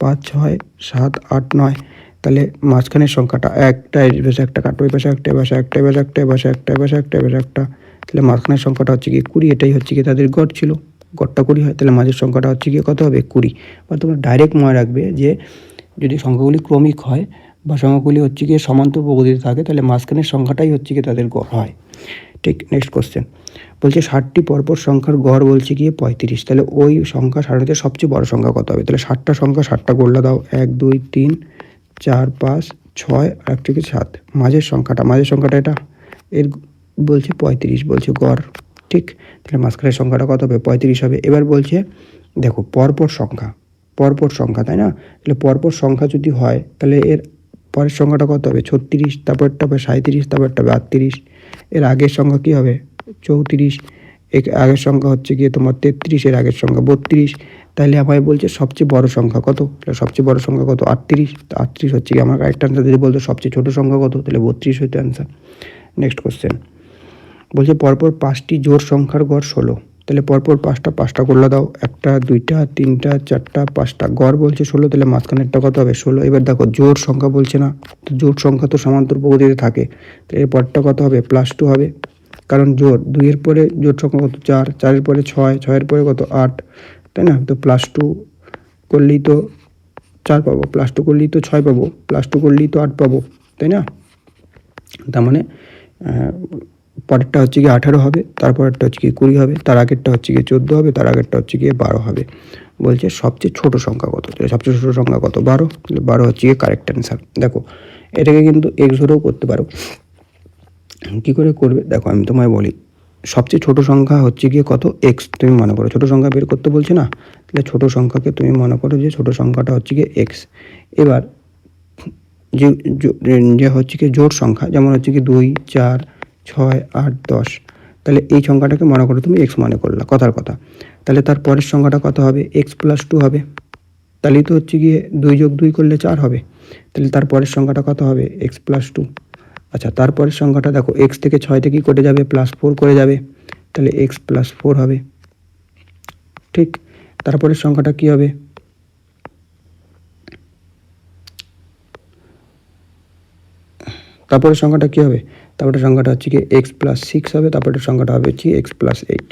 5 6 7 8 9। তাহলে মাঝখানের সংখ্যাটা একটা, এই পাশে একটা কাটো, এই পাশে একটা, এই পাশে একটা, এই পাশে একটা, এই পাশে একটা, এই পাশে একটা, এই পাশে একটা। তাহলে মাঝখানের সংখ্যাটা হচ্ছে কি 20, এটাই হচ্ছে কি তাদের গড় ছিল। গড়টা 20 হয়, তাহলে মাঝের সংখ্যাটা হচ্ছে কি কত হবে 20। বা তোমরা ডাইরেক্ট মনে রাখবে যে যদি সংখ্যাগুলি ক্রমিক হয় বা সংখ্যাগুলি হচ্ছে গিয়ে সমান্তর প্রগতিতে থাকে, তাহলে মাঝখানের সংখ্যাটাই হচ্ছে গিয়ে তাদের গড় হয়, ঠিক। নেক্সট কোশ্চেন বলছে 60টি পরপর সংখ্যার গড় বলছে গিয়ে 35। তাহলে ওই সংখ্যা 60তে সবচেয়ে বড় সংখ্যা কত হবে, তাহলে 60টা সংখ্যা 60টা গোল্লা দাও, 1 2 3 4 5 6 আর একটা কি 7। মাঝের সংখ্যাটা এটা, এর বলছে 35, বলছে গড়, ঠিক। তাহলে মাঝখানের সংখ্যাটা কত হবে 35 হবে। এবার বলছে দেখো পরপর সংখ্যা, তাই না। তাহলে পরপর সংখ্যা যদি হয়, তাহলে এর পরের সংখ্যাটা কত হবে 36, তারপরটা হবে 37, তারপরটা হবে 38। এর আগের সংখ্যা কী হবে 34, এর আগের সংখ্যা হচ্ছে গিয়ে তোমার 33, এর আগের সংখ্যা 32। তাহলে আমায় বলছে সবচেয়ে বড় সংখ্যা কত, তাহলে সবচেয়ে বড় সংখ্যা কত 38। তো 38 হচ্ছে কি আমার কারেক্ট আনসার। যদি বলতো সবচেয়ে ছোটো সংখ্যা কত, তাহলে 32 হইতো অ্যান্সার। নেক্সট কোশ্চেন বলছে পরপর 5টি জোড় সংখ্যার গড় 16। তাহলে পরপর 5টা গোল্লা দাও, 1 2 3 4 5টা, গড় বলছে 16, তাহলে মাঝখানেরটা কত হবে 16। এবার দেখো জোড় সংখ্যা বলছে না, তো জোড় সংখ্যা তো সমান্তর প্রগতিতে থাকে, তো এর পরটা কত হবে +2 হবে, কারণ জোড় 2-এর পরে জোড় সংখ্যা কত 4, 4-এর পরে 6, 6-এর পরে কত 8, তাই না। তো +2 করলেই তো 4 পাবো, +2 করলেই তো 6 পাবো, +2 করলেই তো 8 পাবো, তাই না। তার মানে পরেরটা হচ্ছে গিয়ে 18 হবে, তারপরেরটা হচ্ছে গিয়ে 20 হবে, তার আগেরটা হচ্ছে গিয়ে 14 হবে, তার আগেরটা হচ্ছে গিয়ে 12 হবে। বলছে সবচেয়ে ছোট সংখ্যা কত, সবচেয়ে ছোটো সংখ্যা কত 12, তাহলে 12 হচ্ছে গিয়ে কারেক্ট অ্যান্সার। দেখো এটাকে কিন্তু এক্স ধরেও করতে পারো। কী করে করবে দেখো আমি তোমায় বলি, সবচেয়ে ছোট সংখ্যা হচ্ছে গিয়ে কত এক্স, তুমি মনে করো ছোটো সংখ্যা বের করতে বলছে না, তাহলে ছোটো সংখ্যাকে তুমি মনে করো যে ছোটো সংখ্যাটা হচ্ছে গিয়ে এক্স। এবার যে হচ্ছে কি জোড় সংখ্যা, যেমন হচ্ছে কি 2 4 6 8 10, তাহলে এই সংখ্যাটাকে মনে করো তুমি এক্স মনে করলা, কথার কথা। তাহলে তার পরের সংখ্যাটা কত হবে x+2 হবে, তাহলেই তো হচ্ছে গিয়ে 2 যোগ 2 করলে 4 হবে। তাহলে তার পরের সংখ্যাটা কত হবে x+2। আচ্ছা তারপরের সংখ্যাটা দেখো x থেকে 6 থেকে কেটে যাবে +4 করে যাবে, তাহলে x+4 হবে, ঠিক। তারপরের সংখ্যাটা কি হবে, তারপরের সংখ্যাটা কী হবে, তারপরের সংখ্যাটা হচ্ছে কি x+6 হবে, তারপরের সংখ্যাটা হবে হচ্ছে x+8,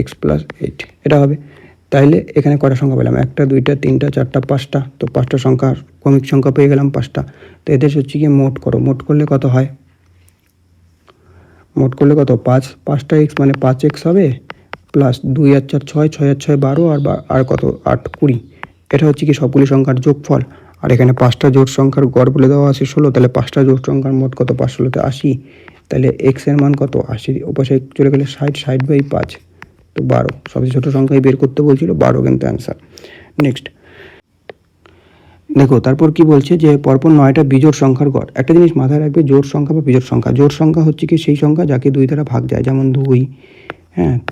x+8 এটা হবে। তাইলে এখানে কটা সংখ্যা পেলাম 1 2 3 4 5টা, তো 5টা সংখ্যার ক্রমিক সংখ্যা পেয়ে গেলাম 5টা। তো এদের হচ্ছে কি মোট করো, মোট করলে কত হয়, মোট করলে কত 5টা x মানে 5x হবে, প্লাস 2 আর 4 6, 6 আর 6 12, আর কত 8 20। এটা হচ্ছে কি সবগুলি সংখ্যার যোগফল। আর এখানে 5টা জোড় সংখ্যার গড় বলে দেওয়া আছে 16, তাহলে 5টা জোড় সংখ্যার মোট কত 5 16তে 80। তাহলে এক্স এর মান কত 80, ওপাশে চলে গেলে 60, 60/5, তো 12। সবচেয়ে ছোটো সংখ্যাই বের করতে বলছিল, 12 কিন্তু অ্যান্সার। নেক্সট দেখো তারপর কি বলছে যে পরপর 9টা বিজোড় সংখ্যার গড়। একটা জিনিস মাথায় রাখবে, জোড় সংখ্যা বা বিজোড় সংখ্যা, জোড় সংখ্যা হচ্ছে কি সেই সংখ্যা যাকে 2 দ্বারা ভাগ যায়, যেমন 2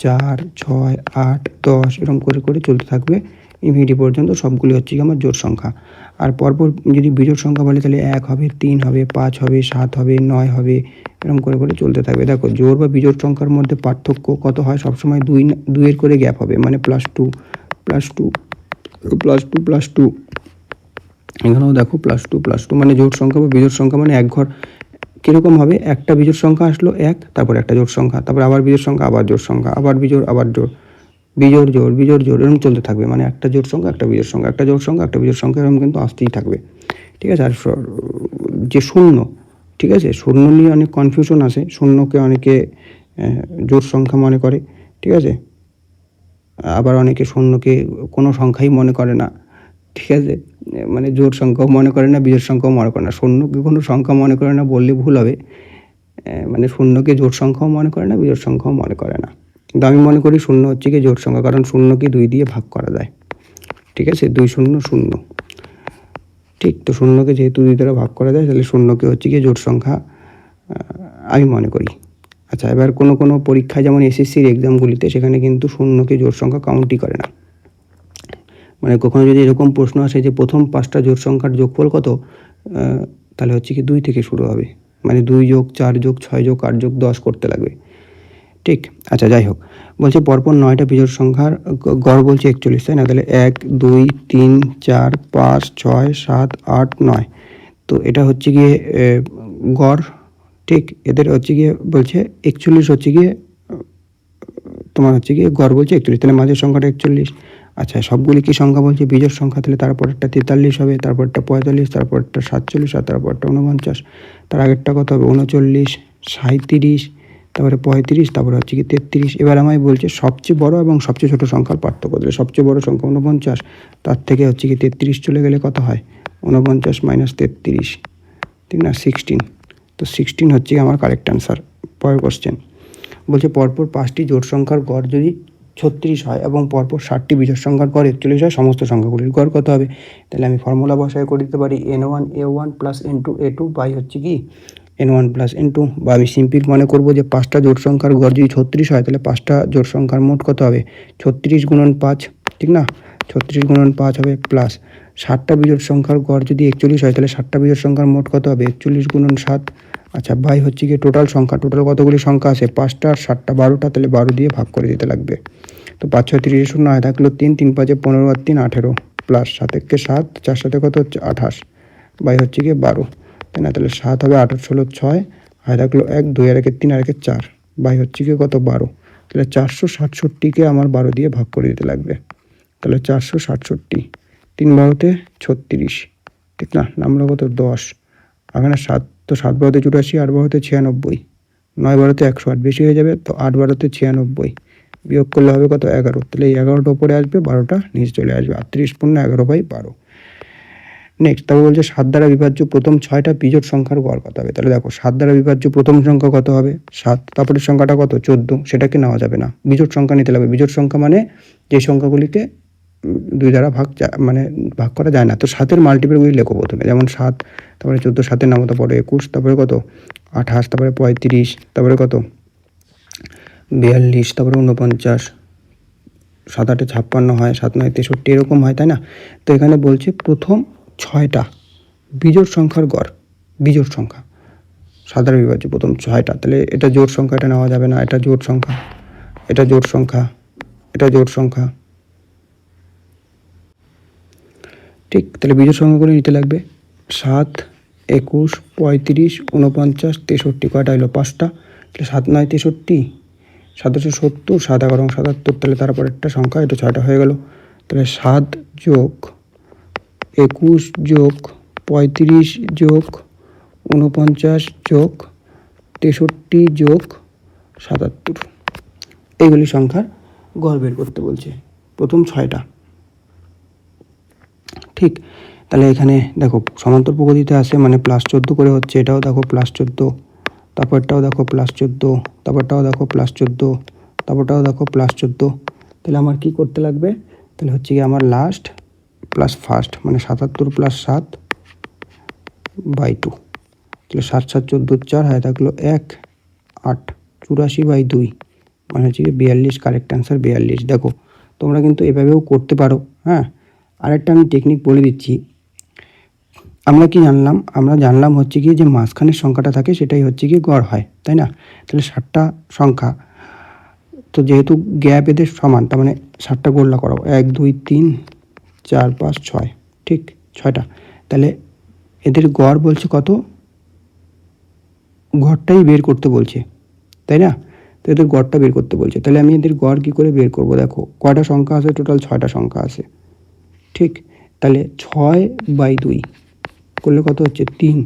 4 6 8 10 এরকম করে করে চলতে থাকবে, ইনফিনিটি পর্যন্ত সবগুলি হচ্ছে কি আমার জোড় সংখ্যা। আর পরপর যদি বিজোড় সংখ্যা বলে তাহলে 1 হবে, 3 হবে, 5 হবে, 7 হবে, 9 হবে, এরকম করে করে চলতে থাকবে। দেখো জোড় বা বিজোড় সংখ্যার মধ্যে পার্থক্য কত হয়, সবসময় 2 করে গ্যাপ হবে, মানে +2 +2 +2 +2। এখানেও দেখো +2 +2, মানে জোড় সংখ্যা বা বিজোড় সংখ্যা মানে এক ঘর। কীরকম হবে, একটা বিজোড় সংখ্যা আসলো 1, তারপর একটা জোড় সংখ্যা, তারপর আবার বিজোড় সংখ্যা, আবার জোড় সংখ্যা, আবার বিজোড়, আবার জোড়, বিজোড় জোড় বিজোড় জোড়, এরকম চলতে থাকবে। মানে একটা জোড় সংখ্যা, একটা বিজোড় সংখ্যা, একটা জোড় সংখ্যা, একটা বিজোড় সংখ্যা, এরকম কিন্তু আসতেই থাকবে। ঠিক আছে। আর যে শূন্য, ঠিক আছে, শূন্য নিয়ে অনেক কনফিউশন আসে। শূন্যকে অনেকে জোড় সংখ্যা মনে করে, ঠিক আছে। আবার অনেকে শূন্যকে কোনো সংখ্যাই মনে করে না, ঠিক আছে। মানে জোড় সংখ্যাও মনে করে না, বিজোড় সংখ্যাও মনে করে না। শূন্যকে কোনো সংখ্যা মনে করে না বললে ভুল হবে। মানে শূন্যকে জোড় সংখ্যাও মনে করে না, বিজোড় সংখ্যাও মনে করে না। কিন্তু আমি মনে করি শূন্য হচ্ছে কি জোড় সংখ্যা, কারণ শূন্যকে 2 দিয়ে ভাগ করা যায়। ঠিক আছে, 2 0 0। ঠিক, তো শূন্যকে যেহেতু 2 দ্বারা ভাগ করা যায়, তাহলে শূন্যকে হচ্ছে কি জোড় সংখ্যা আমি মনে করি। আচ্ছা, এবার কোনো পরীক্ষায় যেমন এসএসসির এক্সামগুলিতে, সেখানে কিন্তু শূন্যকে জোড় সংখ্যা কাউন্টই করে না। মানে কখনো যদি এরকম প্রশ্ন আসে যে প্রথম 5টা জোড় সংখ্যার যোগফল কত, তাহলে হচ্ছে কি 2 থেকে শুরু হবে, মানে 2 যোগ 4 যোগ 6 যোগ 8 যোগ 10 করতে লাগবে। ঠিক। আচ্ছা, যাই হোক, বলছে পরপর 9টা বিজোড় সংখ্যার গড় বলছে 41, তাই না? তাহলে 1 2 3 4 5 6 7 8 9। তো এটা হচ্ছে গিয়ে গড়। ঠিক, এদের হচ্ছে গিয়ে বলছে 41 হচ্ছে গিয়ে তোমার হচ্ছে গিয়ে গড় বলছে 41, তাহলে মাঝের সংখ্যাটা 41। আচ্ছা, সবগুলি কি সংখ্যা বলছে, বিজোড় সংখ্যা, তাহলে তারপরটা 43 হবে, তারপরটা 45, তারপরটা 47, আর তারপরটা 49, তার আগেরটা কত হবে 39, 37, তারপরে 35, তারপরে হচ্ছে কি 33। এবার আমায় বলছে সবচেয়ে বড় এবং সবচেয়ে ছোট সংখ্যার পার্থক্য। তাহলে সবচেয়ে বড় সংখ্যা 49, তার থেকে হচ্ছে কি 33 চলে গেলে কত হয়, 49 - 33, ঠিক না, 16। তো 16 হচ্ছে আমার কারেক্ট অ্যান্সার। পরের কোশ্চেন বলছে পরপর 5টি জোড় সংখ্যার গড় যদি 36 হয় এবং পরপর 60টি বিজোড় সংখ্যার গড় 41 হয়, সমস্ত সংখ্যাগুলির গড় কত হবে? তাহলে আমি ফর্মুলা বসায় করে দিতে পারি n1 a1 plus n2 a2 by হচ্ছে কি n1 প্লাস n2। বা আমি সিম্পল মনে করবো যে 5টা জোড় সংখ্যার গড় যদি 36 হয়, তাহলে 5টা জোড় সংখ্যার মোট কত হবে, 36 গুণন 5, ঠিক না, 36 গুণন 5 হবে, প্লাস 60টা বিজোড় সংখ্যার গড় যদি 41 হয়, তাহলে 60টা বিজোড় সংখ্যার মোট কত হবে, 41 গুণন 7। আচ্ছা, বাই হচ্ছে গিয়ে টোটাল সংখ্যা, টোটাল কতগুলি সংখ্যা আছে, 5টা আর 7টা 12টা, তাহলে 12 দিয়ে ভাগ করে দিতে লাগবে। তো 5 6 30 শূন্য হয় থাকলো 3, 3 5 15 আর 3 18, প্লাস 7 1 7, 4 7 কত হচ্ছে 28, বাই হচ্ছে গিয়ে 12, তাই না? তাহলে 7 হবে, 8 8 16 6, হয় থাকলো 1 2 আর 1 3 আর 1 4, বাই হচ্ছে গিয়ে কত 12। তাহলে 467কে আমার 12 দিয়ে ভাগ করে দিতে লাগবে। তাহলে 467, 3 12তে 36, ঠিক না, নামলো কত 10, এখানে 7, তো 7 12তে 84, 8 12তে 96, 9 12তে 108, বেশি হয়ে যাবে, তো 8 12তে 96, বিয়োগ করলে হবে কত 11। তাহলে এই 11টা উপরে আসবে, 12টা নিচে চলে আসবে, 38 পূর্ণ 11/12। নেক্সট তারপর বলছে 7 দ্বারা বিভাজ্য প্রথম 6টা বিজোড় সংখ্যার গড় কত হবে। তাহলে দেখো 7 দ্বারা বিভাজ্য প্রথম সংখ্যা কত হবে, 7, তারপরে সংখ্যাটা কত 14, সেটাকে নেওয়া যাবে না, বিজোড় সংখ্যা নিতে লাগবে। বিজোড় সংখ্যা মানে যে সংখ্যাগুলিকে 2 দ্বারা মানে ভাগ করা যায় না। তো 7-এর মাল্টিপলগুলি লেখো প্রথমে, যেমন 7, তারপরে 14, 7-এর নামো, তারপরে 21, তারপরে কত 28, তারপরে 35, তারপরে কত 42, তারপরে 49, 7 8 56 হয়, 7 9 63, এরকম হয়, তাই না? তো এখানে বলছে প্রথম 6টা বিজোড় সংখ্যার গড়, বিজোড় সংখ্যা 7 দ্বারা বিভাজ্য প্রথম 6টা, তাহলে এটা জোড় সংখ্যা, এটা নেওয়া যাবে না, এটা জোড় সংখ্যা, এটা জোড় সংখ্যা, এটা জোড় সংখ্যা, ঠিক। তাহলে বিজোড় সংখ্যাগুলি নিতে লাগবে 7 21 35 49 63, কয়টা হলো 5টা, তাহলে 7 9 63, 7 70, 7 11 77, তাহলে তারপর একটা সংখ্যা, এটা 6টা হয়ে গেল। তাহলে 7 যোগ 21 যোগ 35 যোগ 49 যোগ 63 যোগ 77, এইগুলি সংখ্যার গড় বের করতে বলছে প্রথম 6টা। ঠিক, তাহলে এখানে দেখো সমান্তর প্রগতিতে আসে, মানে +14 করে হচ্ছে, এটাও দেখো +14, তারপরটাও দেখো +14, তারপরটাও দেখো +14, তারপরটাও দেখো +14। তাহলে আমার কি করতে লাগবে, তাহলে হচ্ছে কি আমার লাস্ট প্লাস ফার্স্ট, মানে 77 + 7/2, তাহলে 7 7 14 4, হয় থাকলো 1 8, 84/2, মানে হচ্ছে কি 42, কারেক্ট অ্যান্সার 42। দেখো তোমরা কিন্তু এভাবেও করতে পারো। হ্যাঁ, আরেকটা আমি টেকনিক বলে দিচ্ছি। আমরা কি জানলাম? আমরা জানলাম হচ্ছে কি যে মাঝখানের সংখ্যাটা থাকে সেটাই হচ্ছে কি গড় হয়, তাই না? তাহলে 7টা সংখ্যা, তো যেহেতু গ্যাপ এদের সমান, তার মানে 7টা গোল্লা করাবো, 1 2 3 4 5 6, ঠিক 6টা। তাহলে এদের গড় বলছে কত? গড়টাই বের করতে বলছে, তাই না? তো এদের গড়টা বের করতে বলছে, তাহলে আমি এদের গড় কী করে বের করব? দেখো কয়টা সংখ্যা আছে, টোটাল 6টা সংখ্যা আছে, ঠিক। তাহলে 6/2 করলে কত হচ্ছে? 3।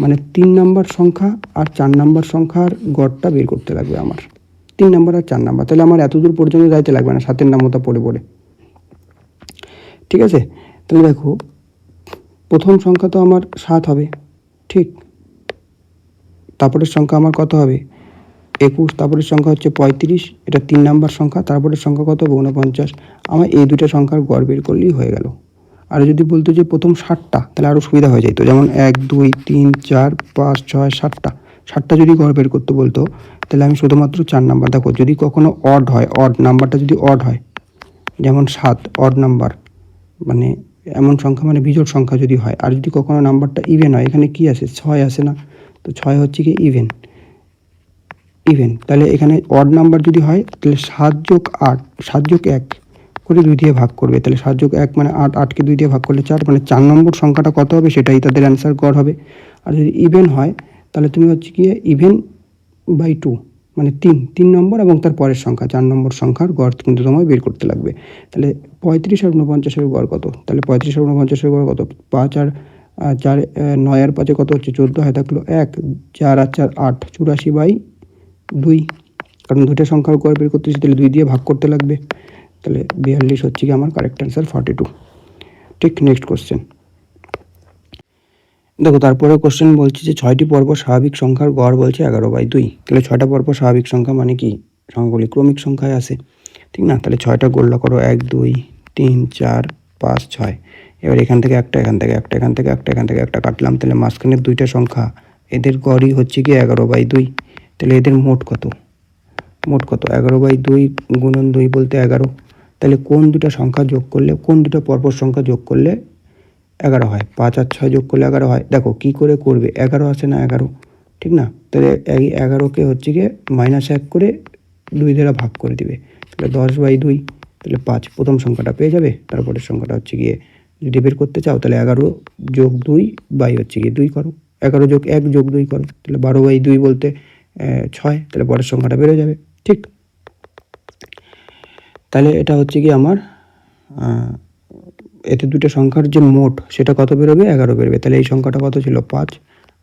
মানে 3 নাম্বার সংখ্যা আর 4 নাম্বার সংখ্যার গড়টা বের করতে লাগবে আমার, 3 নাম্বার আর 4 নাম্বার। তাহলে আমার এত দূর পর্যন্ত যাইতে লাগবে না 7-এর নামতা পড়ে পড়ে, ঠিক আছে? তাহলে দেখো প্রথম সংখ্যা তো আমার 7 হবে, ঠিক। তারপরের সংখ্যা আমার কত হবে? 21। তারপরের সংখ্যা হচ্ছে 35, এটা 3 নাম্বার সংখ্যা। তারপরের সংখ্যা কত হবে? 49। আমার এই দুটো সংখ্যার গড় বের করলেই হয়ে গেল। আর যদি বলতো যে প্রথম 7টা, তাহলে আরও সুবিধা হয়ে যেত, যেমন 1 2 3 4 5 6 7টা, 7টা যদি গড় বের করতে বলতো, তাহলে আমি শুধুমাত্র 4 নাম্বার, দেখো যদি কখনো অড হয়, অড নাম্বারটা যদি অড হয়, যেমন 7 অড নাম্বার, মানে এমন সংখ্যা, মানে বিজোড় সংখ্যা যদি হয়, আর যদি কখনো নাম্বারটা ইভেন হয়, এখানে কি আসে? 6 আসে না? তো 6 হচ্ছে কি ইভেন, তাহলে এখানে অড নাম্বার যদি হয়, তাহলে 7 যোগ 8, 7 যোগ 1 করে 2 দিয়ে ভাগ করবে, তাহলে 7 যোগ 1 মানে 8, 8কে 2 দিয়ে ভাগ করলে 4, মানে 4 নম্বর সংখ্যাটা কত হবে সেটাই তাদের অ্যান্সার গড় হবে। আর যদি ইভেন হয়, তাহলে তুমি হচ্ছে কি ইভেন বাই 2, মানে 3 নম্বর এবং তার পরের সংখ্যা 4 নম্বর সংখ্যার গড় কিন্তু তোমায় বের করতে লাগবে। তাহলে 35 আর 49-এর গড় কত? তাহলে 35 আর 49-এর গড় কত? 5 আর 4, 9 আর 5-এ কত হচ্ছে? 14, হয় থাকলো 1, 4 আর 4 8, 84/2, কারণ দুইটা সংখ্যার গড় বের করতেছি, তাহলে 2 দিয়ে ভাগ করতে লাগবে। তাহলে 42 হচ্ছে কি আমার কারেক্ট অ্যান্সার, 42, ঠিক। নেক্সট কোশ্চেন দেখো, তারপরে কোশ্চেন বলছে যে 6টি পর্ব স্বাভাবিক সংখ্যার গড় বলছে 11/2। তাহলে 6টা পর্ব স্বাভাবিক সংখ্যা মানে কি? সংখ্যাগুলি ক্রমিক সংখ্যায় আসে, ঠিক না? তাহলে 6টা গোল্লা করো, 1 2 3 4 5 6। এবার এখান থেকে একটা, এখান থেকে একটা, এখান থেকে একটা, এখান থেকে একটা কাটলাম, তাহলে মাঝখানের দুইটা সংখ্যা, এদের গড়ই হচ্ছে কি 11/2। তাহলে এদের মোট কত? 11/2 গুণন 2 বলতে 11। তাহলে কোন দুটা সংখ্যা যোগ করলে, কোন দুটো পরপর সংখ্যা যোগ করলে 11 হয়? 5 আর 6 যোগ করলে 11 হয়। দেখো কি করে করবে, 11 আসে না 11, ঠিক না? তাহলে এই 11কে হচ্ছে গিয়ে -1 করে 2 দ্বারা ভাগ করে দিবে, তাহলে 10/2, তাহলে 5 প্রথম সংখ্যাটা পেয়ে যাবে। তারপরের সংখ্যাটা হচ্ছে গিয়ে যদি বের করতে চাও, তাহলে 11 যোগ 2 বাই হচ্ছে গিয়ে 2 করো, 11 যোগ 1 যোগ 2 করো, তাহলে 12/2 বলতে 6, তাহলে পরের সংখ্যাটা বেড়ে যাবে, ঠিক। তাহলে এটা হচ্ছে কি আমার এতে দুটো সংখ্যার যে মোট সেটা কত বেরোবে? 11 বেরোবে। তাহলে এই সংখ্যাটা কত ছিল? 5,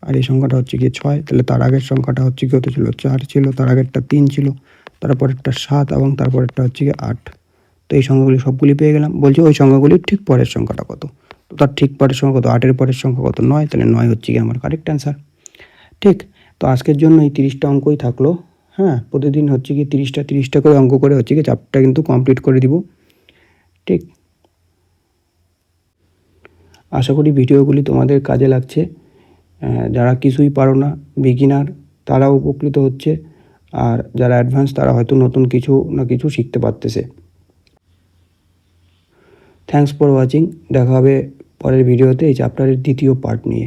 আর এই সংখ্যাটা হচ্ছে গিয়ে 6। তাহলে তার আগের সংখ্যাটা হচ্ছে কি কত ছিল? 4 ছিল, তার আগেরটা 3 ছিল, তারপরেরটা 7 এবং তারপরেরটা হচ্ছে গিয়ে 8। তো এই সংখ্যাগুলি সবগুলি পেয়ে গেলাম। বলছে ওই সংখ্যাগুলির ঠিক পরের সংখ্যাটা কত? তো তার ঠিক পরের সংখ্যা কত? 8-এর পরের সংখ্যা কত? 9। তাহলে 9 হচ্ছে গিয়ে আমার কারেক্ট অ্যান্সার, ঠিক। তো আজকের জন্য এই 30টা অঙ্কই থাকলো। হ্যাঁ, প্রতিদিন হচ্ছে কি 30টা করে অঙ্ক করে হচ্ছে কি চ্যাপ্টারটা কিন্তু কমপ্লিট করে দিব, ঠিক। আশা করি ভিডিওগুলি তোমাদের কাজে লাগছে। যারা কিছুই পারো না, বিগিনার, তারাও উপকৃত হচ্ছে, আর যারা অ্যাডভান্স তারা হয়তো নতুন কিছু না কিছু শিখতে পারতেছে। Thanks for watching. দেখা হবে পরের ভিডিওতে এই চ্যাপ্টারের দ্বিতীয় পার্ট নিয়ে।